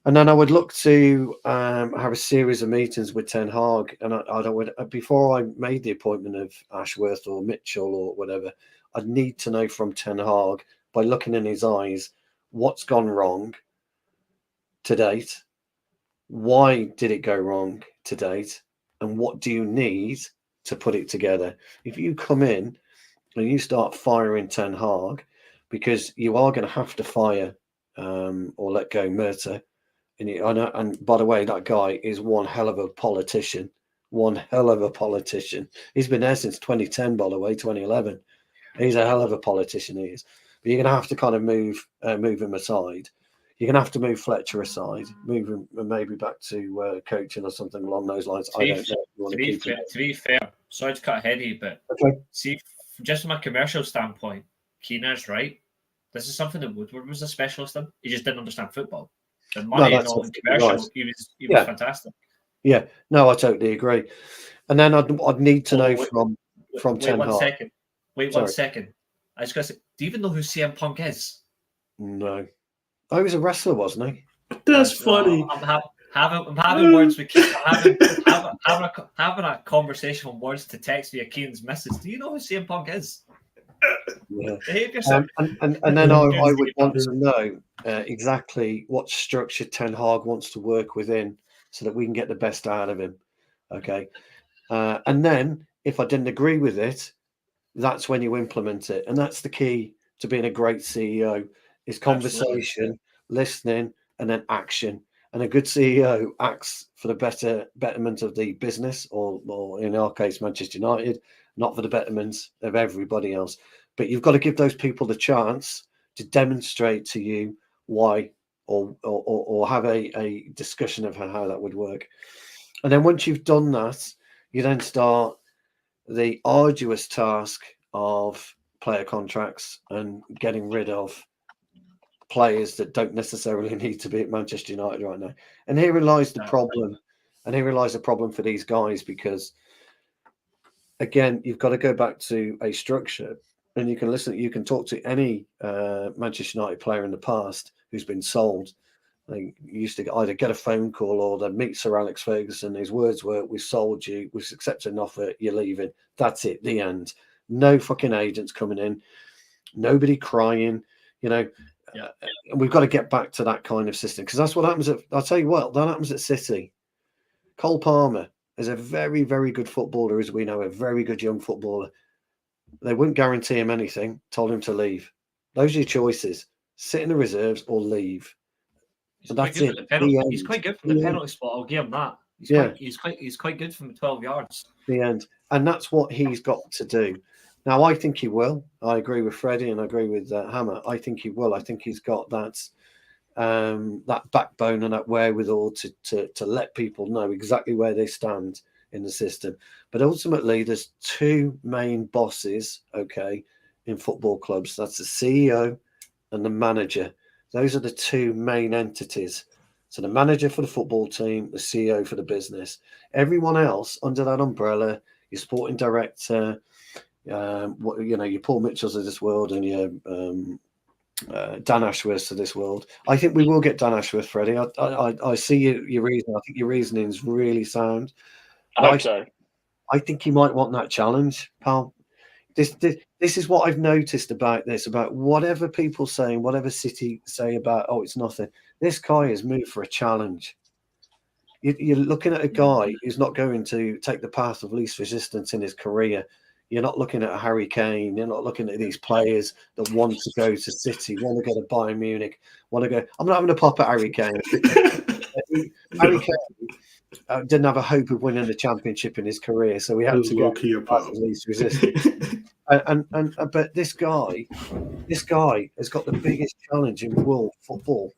And then I would look to have a series of meetings with Ten Hag. And I would, before I made the appointment of Ashworth or Mitchell or whatever, I'd need to know from Ten Hag, by looking in his eyes, what's gone wrong to date, why did it go wrong to date, and what do you need to put it together. If you come in and you start firing Ten Hag, because you are going to have to fire or let go Murta. And by the way, that guy is one hell of a politician. One hell of a politician. He's been there since 2010, by the way, 2011. He's a hell of a politician, he is. But you're going to have to kind of move him aside. You're going to have to move Fletcher aside, move him maybe back to coaching or something along those lines. I don't know. To be fair, sorry to cut ahead of you, but see, just from a commercial standpoint, Keener's right. This is something that Woodward was a specialist in. He just didn't understand football. The money and all the commercial, right. He was fantastic. Yeah, no, I totally agree. And then I'd need to know from Ten Hag. Wait 1 second. I was going to say, do you even know who CM Punk is? No. Oh, he was a wrestler, wasn't he? That's funny. I'm having words with Keane. Having a conversation on words to text via Keane's message. Do you know who CM Punk is? Yeah. Behave yourself. And then I would want to know exactly what structure Ten Hag wants to work within, so that we can get the best out of him. Okay. And then if I didn't agree with it, that's when you implement it. And that's the key to being a great CEO, is conversation, listening, and then action. And a good CEO acts for the betterment of the business, or in our case, Manchester United, not for the betterment of everybody else. But you've got to give those people the chance to demonstrate to you why, or have a discussion of how that would work. And then once you've done that, you then start the arduous task of player contracts and getting rid of players that don't necessarily need to be at Manchester United right now. And herein lies the problem. And herein lies the problem for these guys, because again, you've got to go back to a structure, and you can talk to any Manchester United player in the past who's been sold. They used to either get a phone call or they'd meet Sir Alex Ferguson. His words were, "We've sold you. We've accepted an offer. You're leaving." That's it. The end. No fucking agents coming in. Nobody crying. And we've got to get back to that kind of system, because that's what happens I'll tell you what, that happens at City. Cole Palmer is a very, very good footballer, as we know, a very good young footballer. They wouldn't guarantee him anything, told him to leave. Those are your choices. Sit in the reserves or leave. So that's it. He's quite good from the penalty spot. I'll give him that. He's quite good from 12 yards. The end. And that's what he's got to do. Now, I think he will. I agree with Freddie and I agree with Hammer. I think he will. I think he's got that backbone and that wherewithal to let people know exactly where they stand in the system. But ultimately, there's two main bosses, in football clubs. That's the CEO and the manager. Those are the two main entities. So the manager for the football team, the CEO for the business. Everyone else under that umbrella, your sporting director, your Paul Mitchells of this world, and your Dan Ashworth of this world. I think we will get Dan Ashworth, Freddie. I see your reason. I think your reasoning is really sound. I hope so. I think he might want that challenge, pal. This is what I've noticed about this, about whatever people say, whatever City say about, it's nothing. This guy has moved for a challenge. You're looking at a guy who's not going to take the path of least resistance in his career. You're not looking at a Harry Kane. You're not looking at these players that want to go to City, want to go to Bayern Munich, want to go. I'm not having a pop at Harry Kane. Harry Kane didn't have a hope of winning the championship in his career, so we had to go to least resistance. But this guy has got the biggest challenge in world football.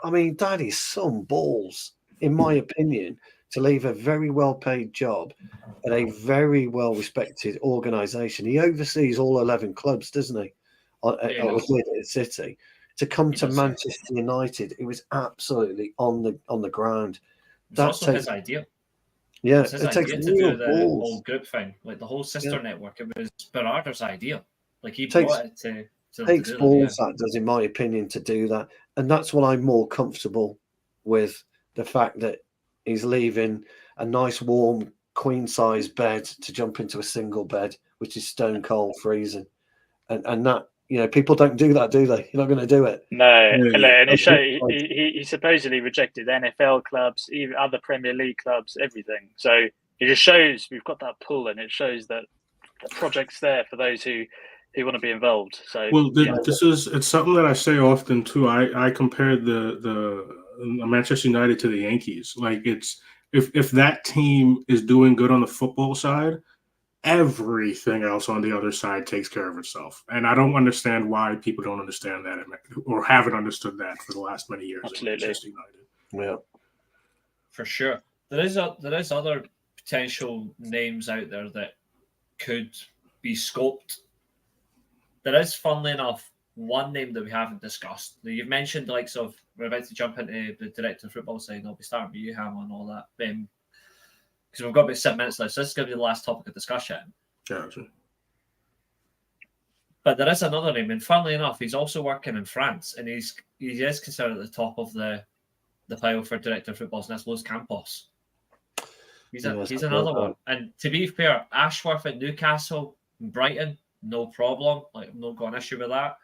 I mean, that is some balls, in my opinion, to leave a very well-paid job at a very well-respected organisation. He oversees all 11 clubs, doesn't he? At City. To come to Manchester United, it was absolutely on the ground. It's also his idea. Yeah, it takes to do the whole group thing, like the whole sister network. It was Berrada's idea. Like he brought it to takes balls. That does, in my opinion, to do that, and that's what I'm more comfortable with the fact that he's leaving a nice warm queen-size bed to jump into a single bed, which is stone cold freezing, and that, people don't do that, do they? You're not going to do it. No, and it showed, Like, he supposedly rejected NFL clubs, even other Premier League clubs, everything. So it just shows we've got that pull, and it shows that the project's there for those who want to be involved. So Well, it's something that I say often too. I compared the Manchester United to the Yankees. Like, it's if that team is doing good on the football side, everything else on the other side takes care of itself. And I don't understand why people don't understand that or haven't understood that for the last many years. Absolutely. In Manchester United. Yeah, For sure. There is other potential names out there that could be scoped. There is, funnily enough, one name that we haven't discussed. Now, you've mentioned the likes of, we're about to jump into the director of football side, and I'll be starting with you, Ham, and all that. Because we've got about 7 minutes left, so this is going to be the last topic of discussion. Gotcha. But there is another name, and funnily enough, he's also working in France, and he is considered at the top of the pile for director of footballs, and that's Luis Campos. He's another one. And to be fair, Ashworth at Newcastle and Brighton, no problem. Like, I'm not got an issue with that.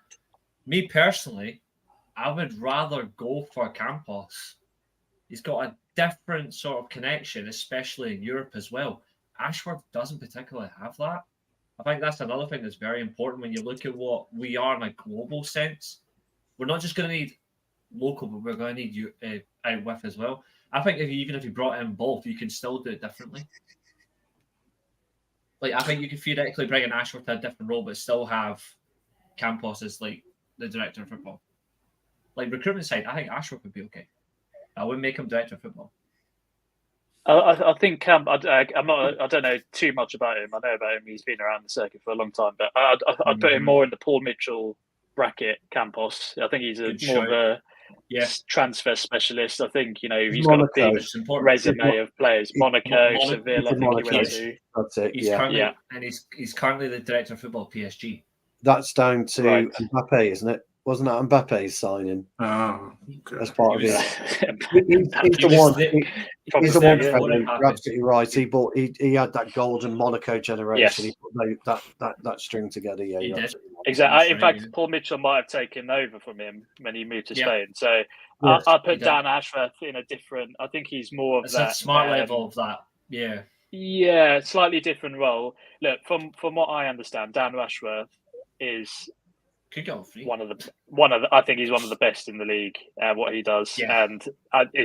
Me personally, I would rather go for Campos. He's got a different sort of connection, especially in Europe as well. Ashworth doesn't particularly have that. I think that's another thing that's very important when you look at what we are in a global sense. We're not just going to need local, but we're going to need you out with as well. I think even if you brought in both, you can still do it differently. Like, I think you could theoretically bring in Ashworth to a different role, but still have Campos as like the director of football. Like, recruitment side, I think Ashworth would be okay. I wouldn't make him director of football. I think I don't know too much about him. I know about him; he's been around the circuit for a long time. But I'd put him more in the Paul Mitchell bracket. Campos, I think he's more of a transfer specialist. I think he's got a big resume of players. Monaco, Sevilla. I think he went to. That's it. And he's currently the director of football PSG. That's down to Mbappe, isn't it? Wasn't that Mbappe's signing? Oh, okay. As part of it. He's the one. He's the one. You're absolutely right. He had that golden Monaco generation. Yes. He put that string together. Yeah, he did. Exactly. In fact, Paul Mitchell might have taken over from him when he moved to Spain. So I put Dan Ashworth in a different. I think he's more of that smart level of that. Yeah. Yeah, slightly different role. Look, from what I understand, Dan Ashworth is one of the. I think he's one of the best in the league at what he does, and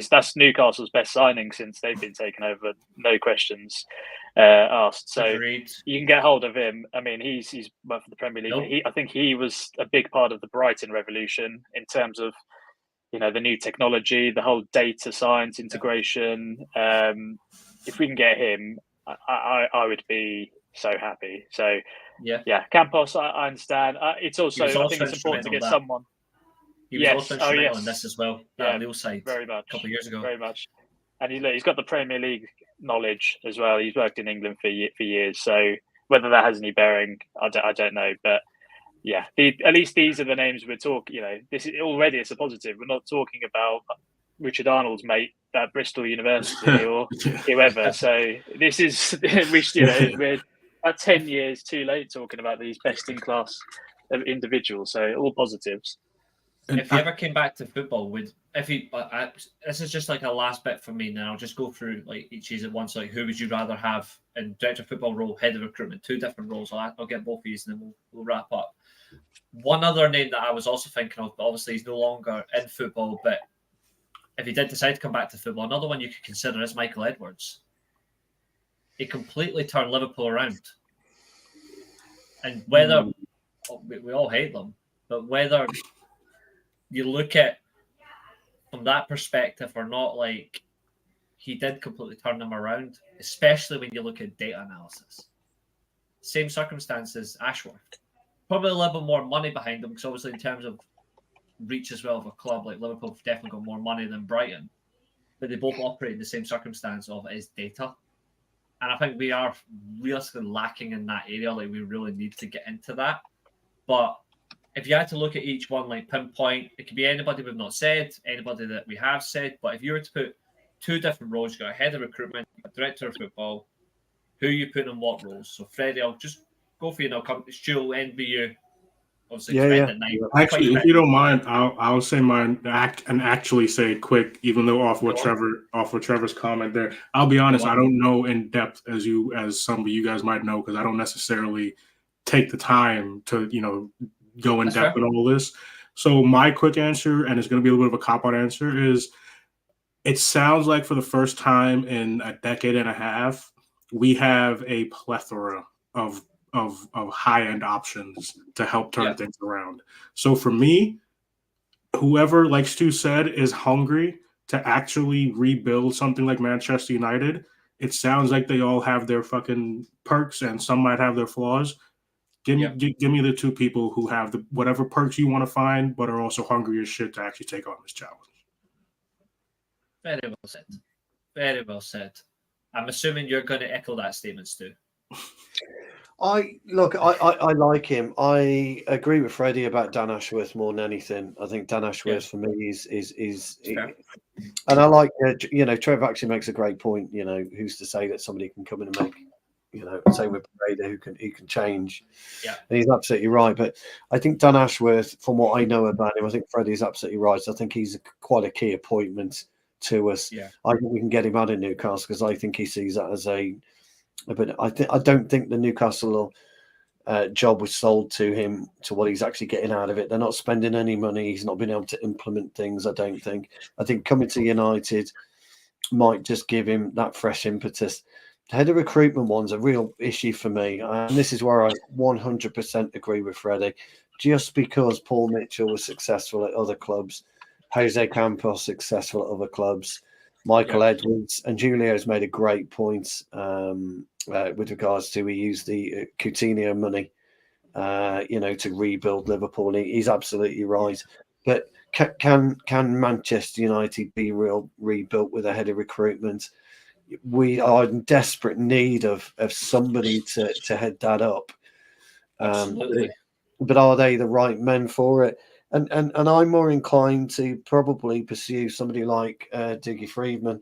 that's Newcastle's best signing since they've been taken over, no questions asked. So you can get hold of him. I mean, he's worked for the Premier League. I think he was a big part of the Brighton revolution in terms of the new technology, the whole data science integration. If we can get him, I would be so happy. So. Yeah, Campos, I understand. It's also, I think it's important to get someone. He was also instrumental in this as well. Lille side very much. A couple of years ago. Very much. And he's got the Premier League knowledge as well. He's worked in England for years. So whether that has any bearing, I don't know. But yeah, at least these are the names we're talking. This is already it's a positive. We're not talking about Richard Arnold's mate at Bristol University or whoever. So this is we're about 10 years too late talking about these best-in-class individuals. So all positives. If you ever came back to football, this is just like a last bit for me. Now I'll just go through like each at once. Like, who would you rather have in director of football role, head of recruitment? 2 different roles. I'll get both of these and then we'll wrap up. One other name that I was also thinking of, but obviously he's no longer in football. But if he did decide to come back to football, another one you could consider is Michael Edwards. He completely turned Liverpool around. And whether we all hate them, but whether you look at from that perspective or not, like, he did completely turn them around, especially when you look at data analysis. Same circumstances, Ashworth. Probably a little bit more money behind them, because obviously in terms of reach as well of a club, like Liverpool have definitely got more money than Brighton. But they both operate in the same circumstance of it is data. And I think we are realistically lacking in that area. Like, we really need to get into that. But if you had to look at each one, like pinpoint, it could be anybody we've not said, anybody that we have said, but if you were to put two different roles, you've got a head of recruitment, a director of football, who are you putting in what roles? So Freddie, I'll just go for you now. Stu will end with you. Obviously, Yeah. at night. Actually, if you don't mind, I'll say mine and actually say it quick, even though off what Trevor's comment there. I'll be honest, I don't know in depth as some of you guys might know, because I don't necessarily take the time to go in depth in all this. So my quick answer, and it's going to be a little bit of a cop-out answer, is it sounds like for the first time in a decade and a half, we have a plethora of high-end options to help turn things around. So for me, whoever, like Stu said, is hungry to actually rebuild something like Manchester United, it sounds like they all have their fucking perks and some might have their flaws. Give me the two people who have the whatever perks you want to find, but are also hungry as shit to actually take on this challenge. Very well said. Very well said. I'm assuming you're going to echo that statement, Stu. I like him. I agree with Freddie about Dan Ashworth more than anything. I think Dan Ashworth for me is and I like Trev actually makes a great point. Who's to say that somebody can come in and make say with Berrada who can change. Yeah, and he's absolutely right. But I think Dan Ashworth, from what I know about him, I think Freddie's absolutely right. I think he's quite a key appointment to us. Yeah, I think we can get him out of Newcastle because I think he sees that as but I don't think the Newcastle job was sold to him to what he's actually getting out of it. They're not spending any money. He's not been able to implement things. I don't think. I think coming to United might just give him that fresh impetus. The head of recruitment one's a real issue for me, and this is where I 100% agree with Freddie. Just because Paul Mitchell was successful at other clubs, Jose Campos successful at other clubs, Michael Edwards and Julio's made a great point with regards to we use the Coutinho money, to rebuild Liverpool. He's absolutely right. But can Manchester United be rebuilt with a head of recruitment? We are in desperate need of somebody to head that up. Absolutely. But are they the right men for it? And I'm more inclined to probably pursue somebody like Dougie Freedman,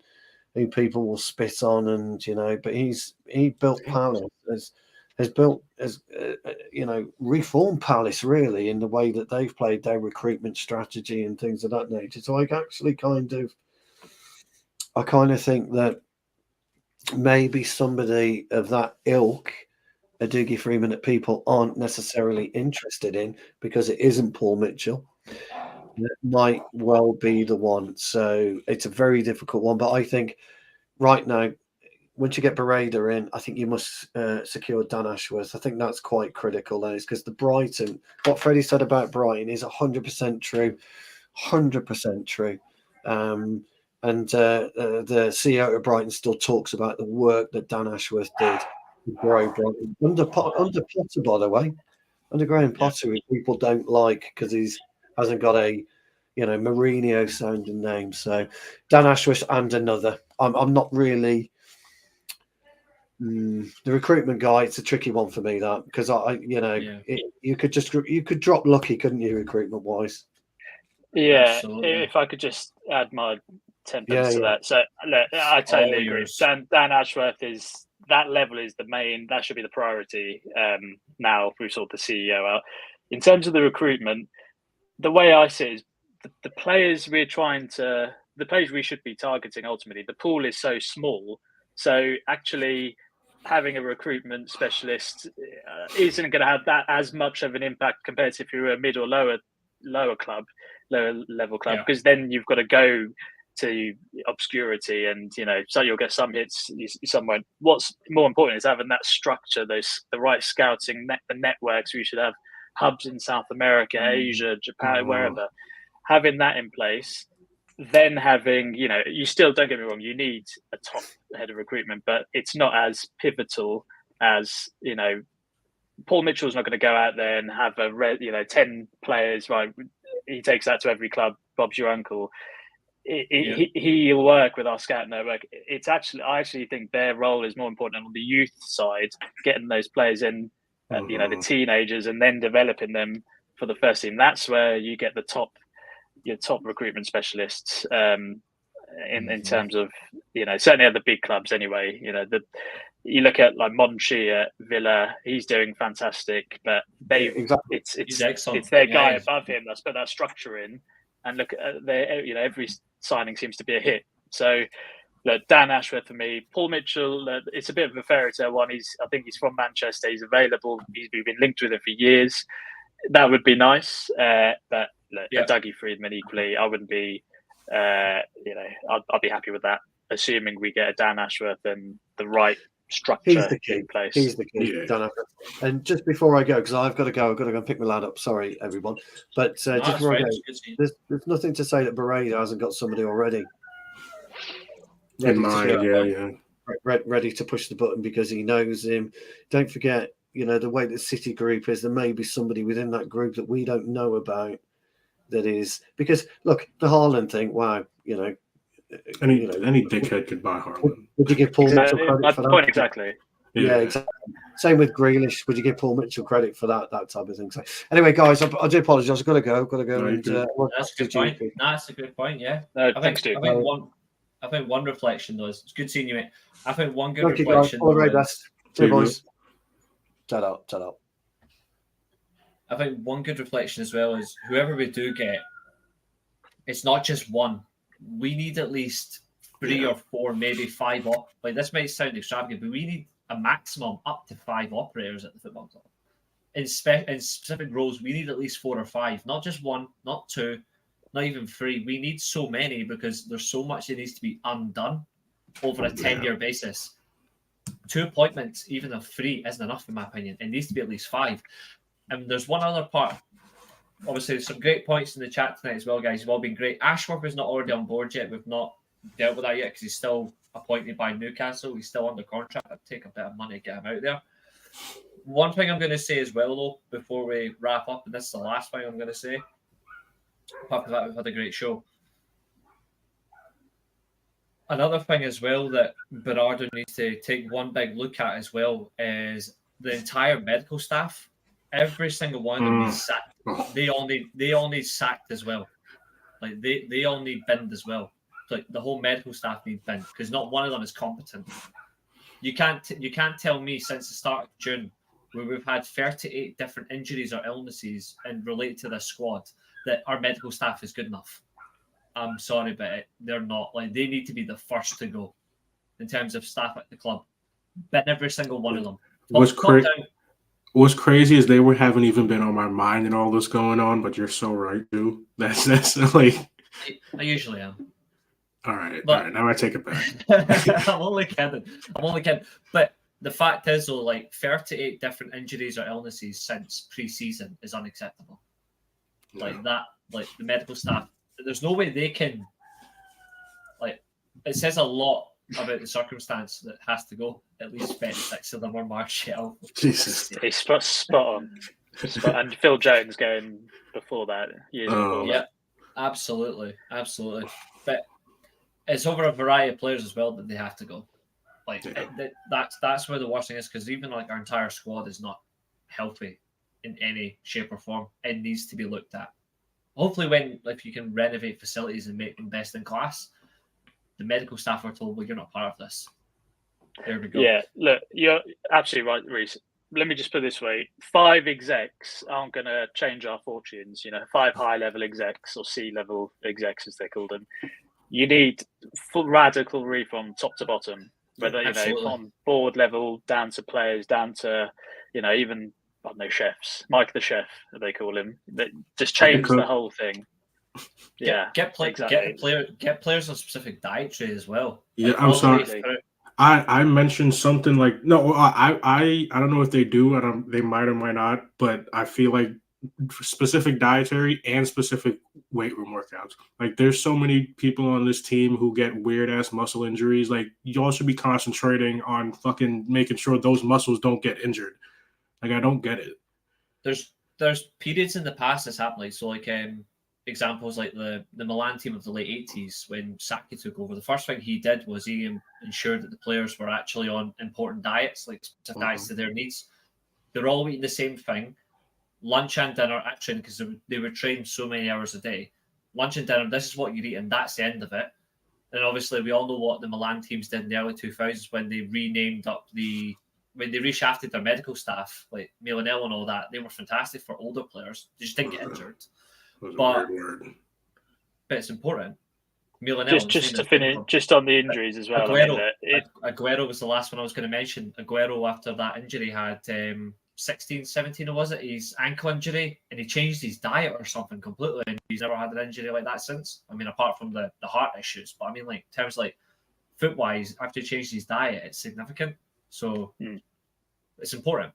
who people will spit on, but he built Palace, has reformed Palace really in the way that they've played their recruitment strategy and things of that nature. So I actually kind of think that maybe somebody of that ilk, a Dougie Freedman, that people aren't necessarily interested in because it isn't Paul Mitchell, that might well be the one. So it's a very difficult one. But I think right now, once you get Berrada in, I think you must secure Dan Ashworth. I think that's quite critical, though, because the Brighton, what Freddie said about Brighton is 100% true. 100% true. And the CEO of Brighton still talks about the work that Dan Ashworth did to grow Brighton. Under Potter, by the way. Under Graham Potter, who people don't like because he hasn't got a Mourinho sounding name. So Dan Ashworth and another. I'm not really the recruitment guy. It's a tricky one for me, that, because you could drop lucky, couldn't you, recruitment wise? Yeah, absolutely. If I could just add my 10 pence to that. So look, I totally agree. Dan Ashworth is that level is the main. That should be the priority. Now we've sorted the CEO out. In terms of the recruitment, the way I see it is the players we should be targeting ultimately. The pool is so small, so actually having a recruitment specialist isn't going to have that as much of an impact compared to if you were a mid or lower level club, because then you've got to go to obscurity and so you'll get some hits, some won't. What's more important is having that structure, the right scouting the networks. We should have hubs in South America, Asia, Japan, wherever, having that in place. Then having, you still, don't get me wrong, you need a top head of recruitment, but it's not as pivotal as, Paul Mitchell's not going to go out there and have 10 players, right? He takes that to every club. Bob's your uncle. He'll work with our scout network. I actually think their role is more important on the youth side, getting those players in, the teenagers, and then developing them for the first team. That's where you get your top recruitment specialists in terms of, certainly at the big clubs anyway. You look at like Monchi at Villa, he's doing fantastic, but it's their guy above him that's put that structure in. And look at every signing seems to be a hit. So Dan Ashworth for me, Paul Mitchell, it's a bit of a fairy tale one. I think he's from Manchester, he's available, we've been linked with him for years. That would be nice, but Dougie Friedman equally, I wouldn't be, I'd be happy with that, assuming we get a Dan Ashworth and the right structure in place. He's the key. Yeah. And just before I go, because I've got to go and pick my lad up. Sorry, everyone. But just before I go, there's nothing to say that Berrada hasn't got somebody already. Ready to push the button because he knows him. Don't forget, the way the City group is, there may be somebody within that group that we don't know about. That is because look, the Haaland thing. Wow, any dickhead could buy Haaland. Would you give Paul Mitchell credit for that? Point exactly. Yeah, exactly. Same with Grealish. Would you give Paul Mitchell credit for that type of thing? So anyway, guys, I do apologise. I've got to go. That's a good point. That's a good point. Yeah. No, I think one reflection though is it's good seeing you, mate. I think one good reflection. All right, best. Two boys. Ta-da. I think one good reflection as well is whoever we do get, it's not just one. We need at least 3 or 4, maybe 5 like this might sound extravagant, but we need a maximum up to 5 operators at the football club. In specific roles, we need at least 4 or 5, not just 1, not 2, not even 3. We need so many because there's so much that needs to be undone over a 10-year basis. 2 appointments, even of 3, isn't enough in my opinion. It needs to be at least 5. And there's one other part. Obviously, there's some great points in the chat tonight as well, guys. You've all been great. Ashworth is not already on board yet. We've not dealt with that yet because he's still appointed by Newcastle. He's still under contract. I'd take a bit of money to get him out there. One thing I'm going to say as well, though, before we wrap up, and this is the last thing I'm going to say. Apart from that, we've had a great show. Another thing as well that Berrada needs to take one big look at as well is the entire medical staff. Every single one of them needs sacked. They all need sacked as well. Like they all need binned as well. Like the whole medical staff need binned because not one of them is competent. You can't tell me since the start of June where we've had 38 different injuries or illnesses and related to this squad that our medical staff is good enough. I'm sorry, but they're not. Like they need to be the first to go in terms of staff at the club. Bin every single one of them. What's crazy is they haven't even been on my mind and all this going on, but you're so right, too. That's like I usually am. All right. Now I take it back. I'm only kidding. But the fact is, though, like 38 different injuries or illnesses since pre-season is unacceptable. Yeah. Like that, like the medical staff, there's no way they can. Like it says a lot about the circumstance that has to go. At least 36 of them are Martial. Jesus, he's spot on. And Phil Jones going before that. Yeah, absolutely. But it's over a variety of players as well that they have to go. Like that's where the worst thing is because even like our entire squad is not healthy in any shape or form. It needs to be looked at. Hopefully, if you can renovate facilities and make them best in class, the medical staff are told, "Well, you're not part of this." There we go. Yeah, look, you're absolutely right, Reece. Let me just put it this way: 5 execs aren't going to change our fortunes. 5 high-level execs or C-level execs, as they call them. You need full radical reform, top to bottom. Whether on board level, down to players, down to even I don't know chefs. Mike the chef, they call him. That just change the whole thing. Yeah, get players on specific dietary as well. Yeah, I'm sorry. I mentioned something like I don't know if they do. They might or might not, but I feel like specific dietary and specific weight room workouts. Like there's so many people on this team who get weird ass muscle injuries. Like y'all should be concentrating on fucking making sure those muscles don't get injured. Like I don't get it. There's periods in the past that's happened. Like so, like examples like the Milan team of the late 80s when Saki took over. The first thing he did was he ensured that the players were actually on important diets, like diets to their needs. They're all eating the same thing. lunch and dinner at training, because they were trained so many hours a day. Lunch and dinner, this is what you're eating, that's the end of it. And obviously, we all know what the Milan teams did in the early 2000s when they when they reshafted their medical staff, like Milanello and all that. They were fantastic for older players. They just didn't get injured. But it's important. Milanello, just to finish, just on the injuries as well. Aguero was the last one I was going to mention. Aguero, after that injury, had 16, 17, or was it? His ankle injury, and he changed his diet or something completely, and he's never had an injury like that since. I mean, apart from the heart issues, but I mean, like, in terms like foot-wise, after he changed his diet, it's significant. So it's important.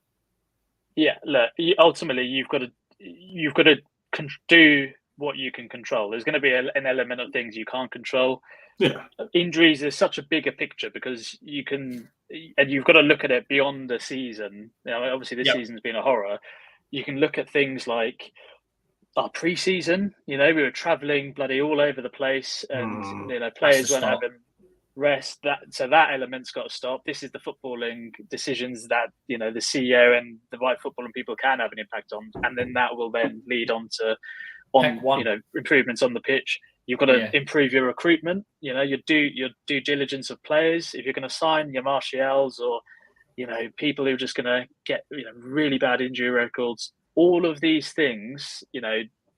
Yeah, look, ultimately, you've got to do what you can control. There's going to be an element of things you can't control. Yeah, injuries is such a bigger picture because you've got to look at it beyond the season. Obviously this season's been a horror. You can look at things like our pre-season. We were traveling bloody all over the place, and players weren't having rest. That element's got to stop. This is the footballing decisions that the CEO and the right footballing people can have an impact on, and then that will then lead on to improvements on the pitch. You've got to improve your recruitment, your due diligence of players. If you're going to sign your Martials or, people who are just going to get, really bad injury records, all of these things,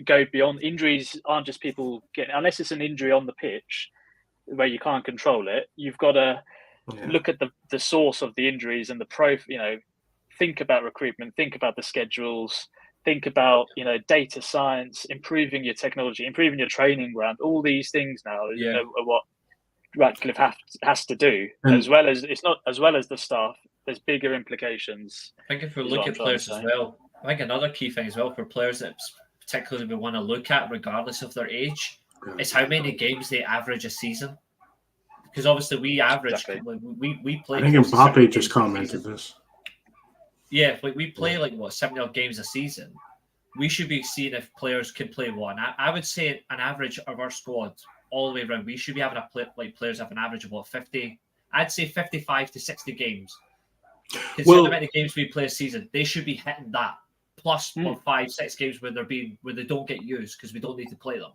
go beyond. Injuries aren't just people getting, unless it's an injury on the pitch where you can't control it. You've got to look at the source of the injuries and think about recruitment, think about the schedules, think about, data science, improving your technology, improving your training ground. All these things now are what Ratcliffe has to do, as well as the staff. There's bigger implications. I think if we look at players as well, I think another key thing as well for players that particularly we want to look at, regardless of their age, is how many games they average a season. Because obviously we average, we play. I think Mbappe just commented this. Yeah, we play 70 games a season. We should be seeing if players can play one. I would say an average of our squad all the way around, we should be having players have an average of 50. I'd say 55 to 60 games. Considering the amount of games we play a season, they should be hitting that plus 5-6 games where they don't get used because we don't need to play them.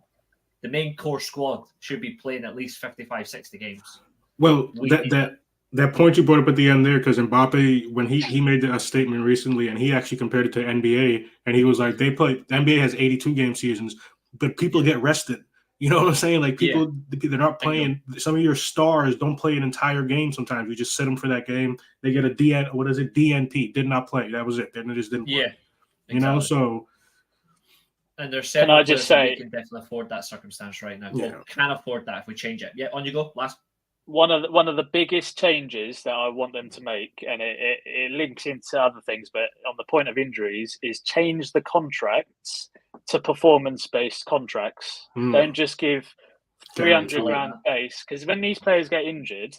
The main core squad should be playing at least 55, 60 games. Well, that point you brought up at the end there, because Mbappe, when he made a statement recently, and he actually compared it to NBA, and he was like, the NBA has 82 game seasons, but people get rested. You know what I'm saying? Like people, they're not playing. Some of your stars don't play an entire game. Sometimes you just sit them for that game. They get a DNP, did not play. That was it. Then they just didn't play. Yeah, exactly. So. And there's several players that we can definitely afford that circumstance right now. Yeah. Well, can afford that if we change it. Yeah, on you go. Last. One of the biggest changes that I want them to make, and it links into other things, but on the point of injuries, is change the contracts to performance-based contracts. Don't just give 300 grand base, because when these players get injured,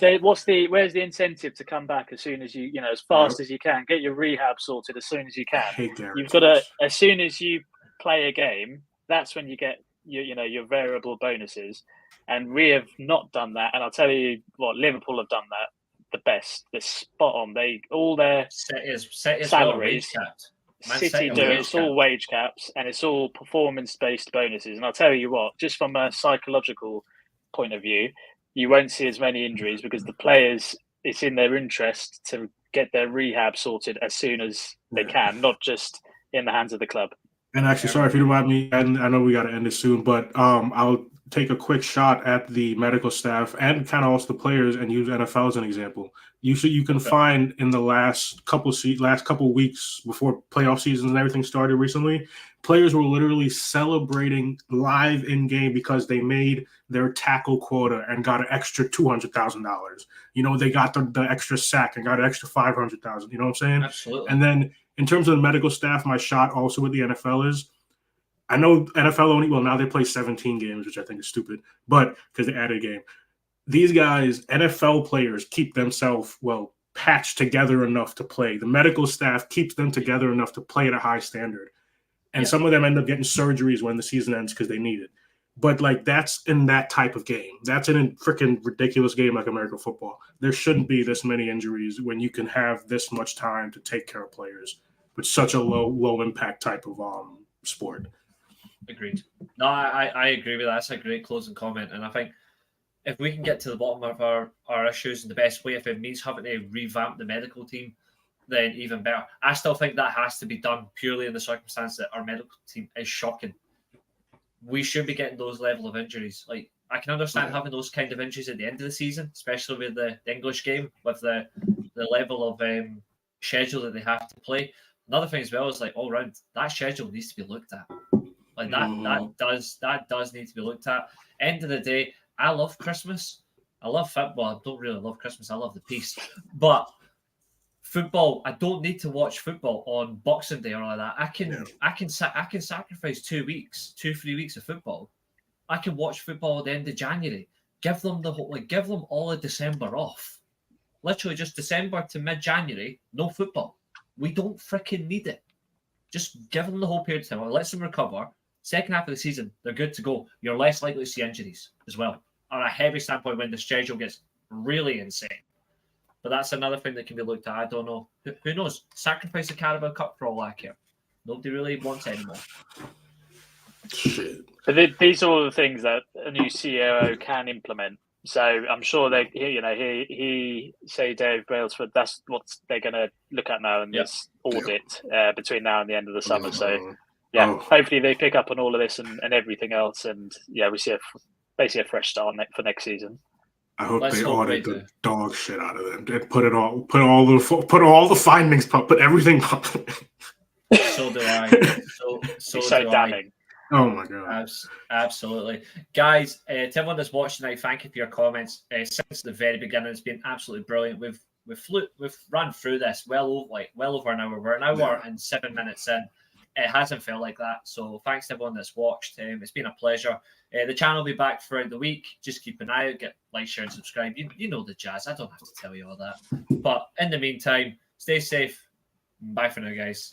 where's the incentive to come back as soon as as fast as you can, get your rehab sorted as soon as you can. You've got to, as soon as you play a game, that's when you get your variable bonuses. And we have not done that. And I'll tell you what, Liverpool have done that the best. They're spot on. All their salaries. City do it. It's all wage caps, and it's all performance-based bonuses. And I'll tell you what, just from a psychological point of view, you won't see as many injuries because the players, it's in their interest to get their rehab sorted as soon as they can, not just in the hands of the club. And actually, sorry if you don't mind me, and I know we got to end it soon, but I'll take a quick shot at the medical staff and kind of also the players and use NFL as an example. You can find in the last couple weeks before playoff seasons and everything started recently, players were literally celebrating live in game because they made their tackle quota and got an extra $200,000. They got the extra sack and got an extra $500,000. You know what I'm saying? Absolutely. And then in terms of the medical staff, my shot also with the NFL is, I know NFL only, now they play 17 games, which I think is stupid, but because they added a game. These guys, NFL players, keep themselves, patched together enough to play. The medical staff keeps them together enough to play at a high standard. And some of them end up getting surgeries when the season ends because they need it. But, that's in that type of game. That's in a freaking ridiculous game like American football. There shouldn't be this many injuries when you can have this much time to take care of players. with such a low impact type of sport. Agreed. No, I agree with that. That's a great closing comment. And I think if we can get to the bottom of our issues in the best way, if it means having to revamp the medical team, then even better. I still think that has to be done purely in the circumstance that our medical team is shocking. We should be getting those level of injuries. Like, I can understand having those kind of injuries at the end of the season, especially with the English game, with the level of schedule that they have to play. Another thing as well is, like, all round, that schedule needs to be looked at. Like, that does need to be looked at. End of the day, I love Christmas. I love football. I don't really love Christmas. I love the peace. But football, I don't need to watch football on Boxing Day or like that. I can sacrifice 3 weeks of football. I can watch football at the end of January. Give them all of December off. Literally just December to mid-January, no football. We don't freaking need it. Just give them the whole period of time. Let them recover. Second half of the season, they're good to go. You're less likely to see injuries as well. On a heavy standpoint when the schedule gets really insane. But that's another thing that can be looked at. I don't know. Who knows? Sacrifice the Carabao Cup for all I care. Nobody really wants anymore. Shit. But these are all the things that a new CEO can implement. So I'm sure he say Dave Brailsford, that's what they're going to look at now in this audit between now and the end of the summer. So hopefully they pick up on all of this and everything else, and we see basically a fresh start for next season. I hope they audit the dog shit out of them and put all the findings, put everything up. So do I. So damning. Oh my god! Absolutely, guys. To everyone that's watching tonight, thank you for your comments. Since the very beginning, it's been absolutely brilliant. We've run through this well over an hour. We're an hour and 7 minutes in. It hasn't felt like that. So thanks to everyone that's watched. It's been a pleasure. The channel will be back throughout the week. Just keep an eye out, get like, share, and subscribe. You know the jazz. I don't have to tell you all that. But in the meantime, stay safe. Bye for now, guys.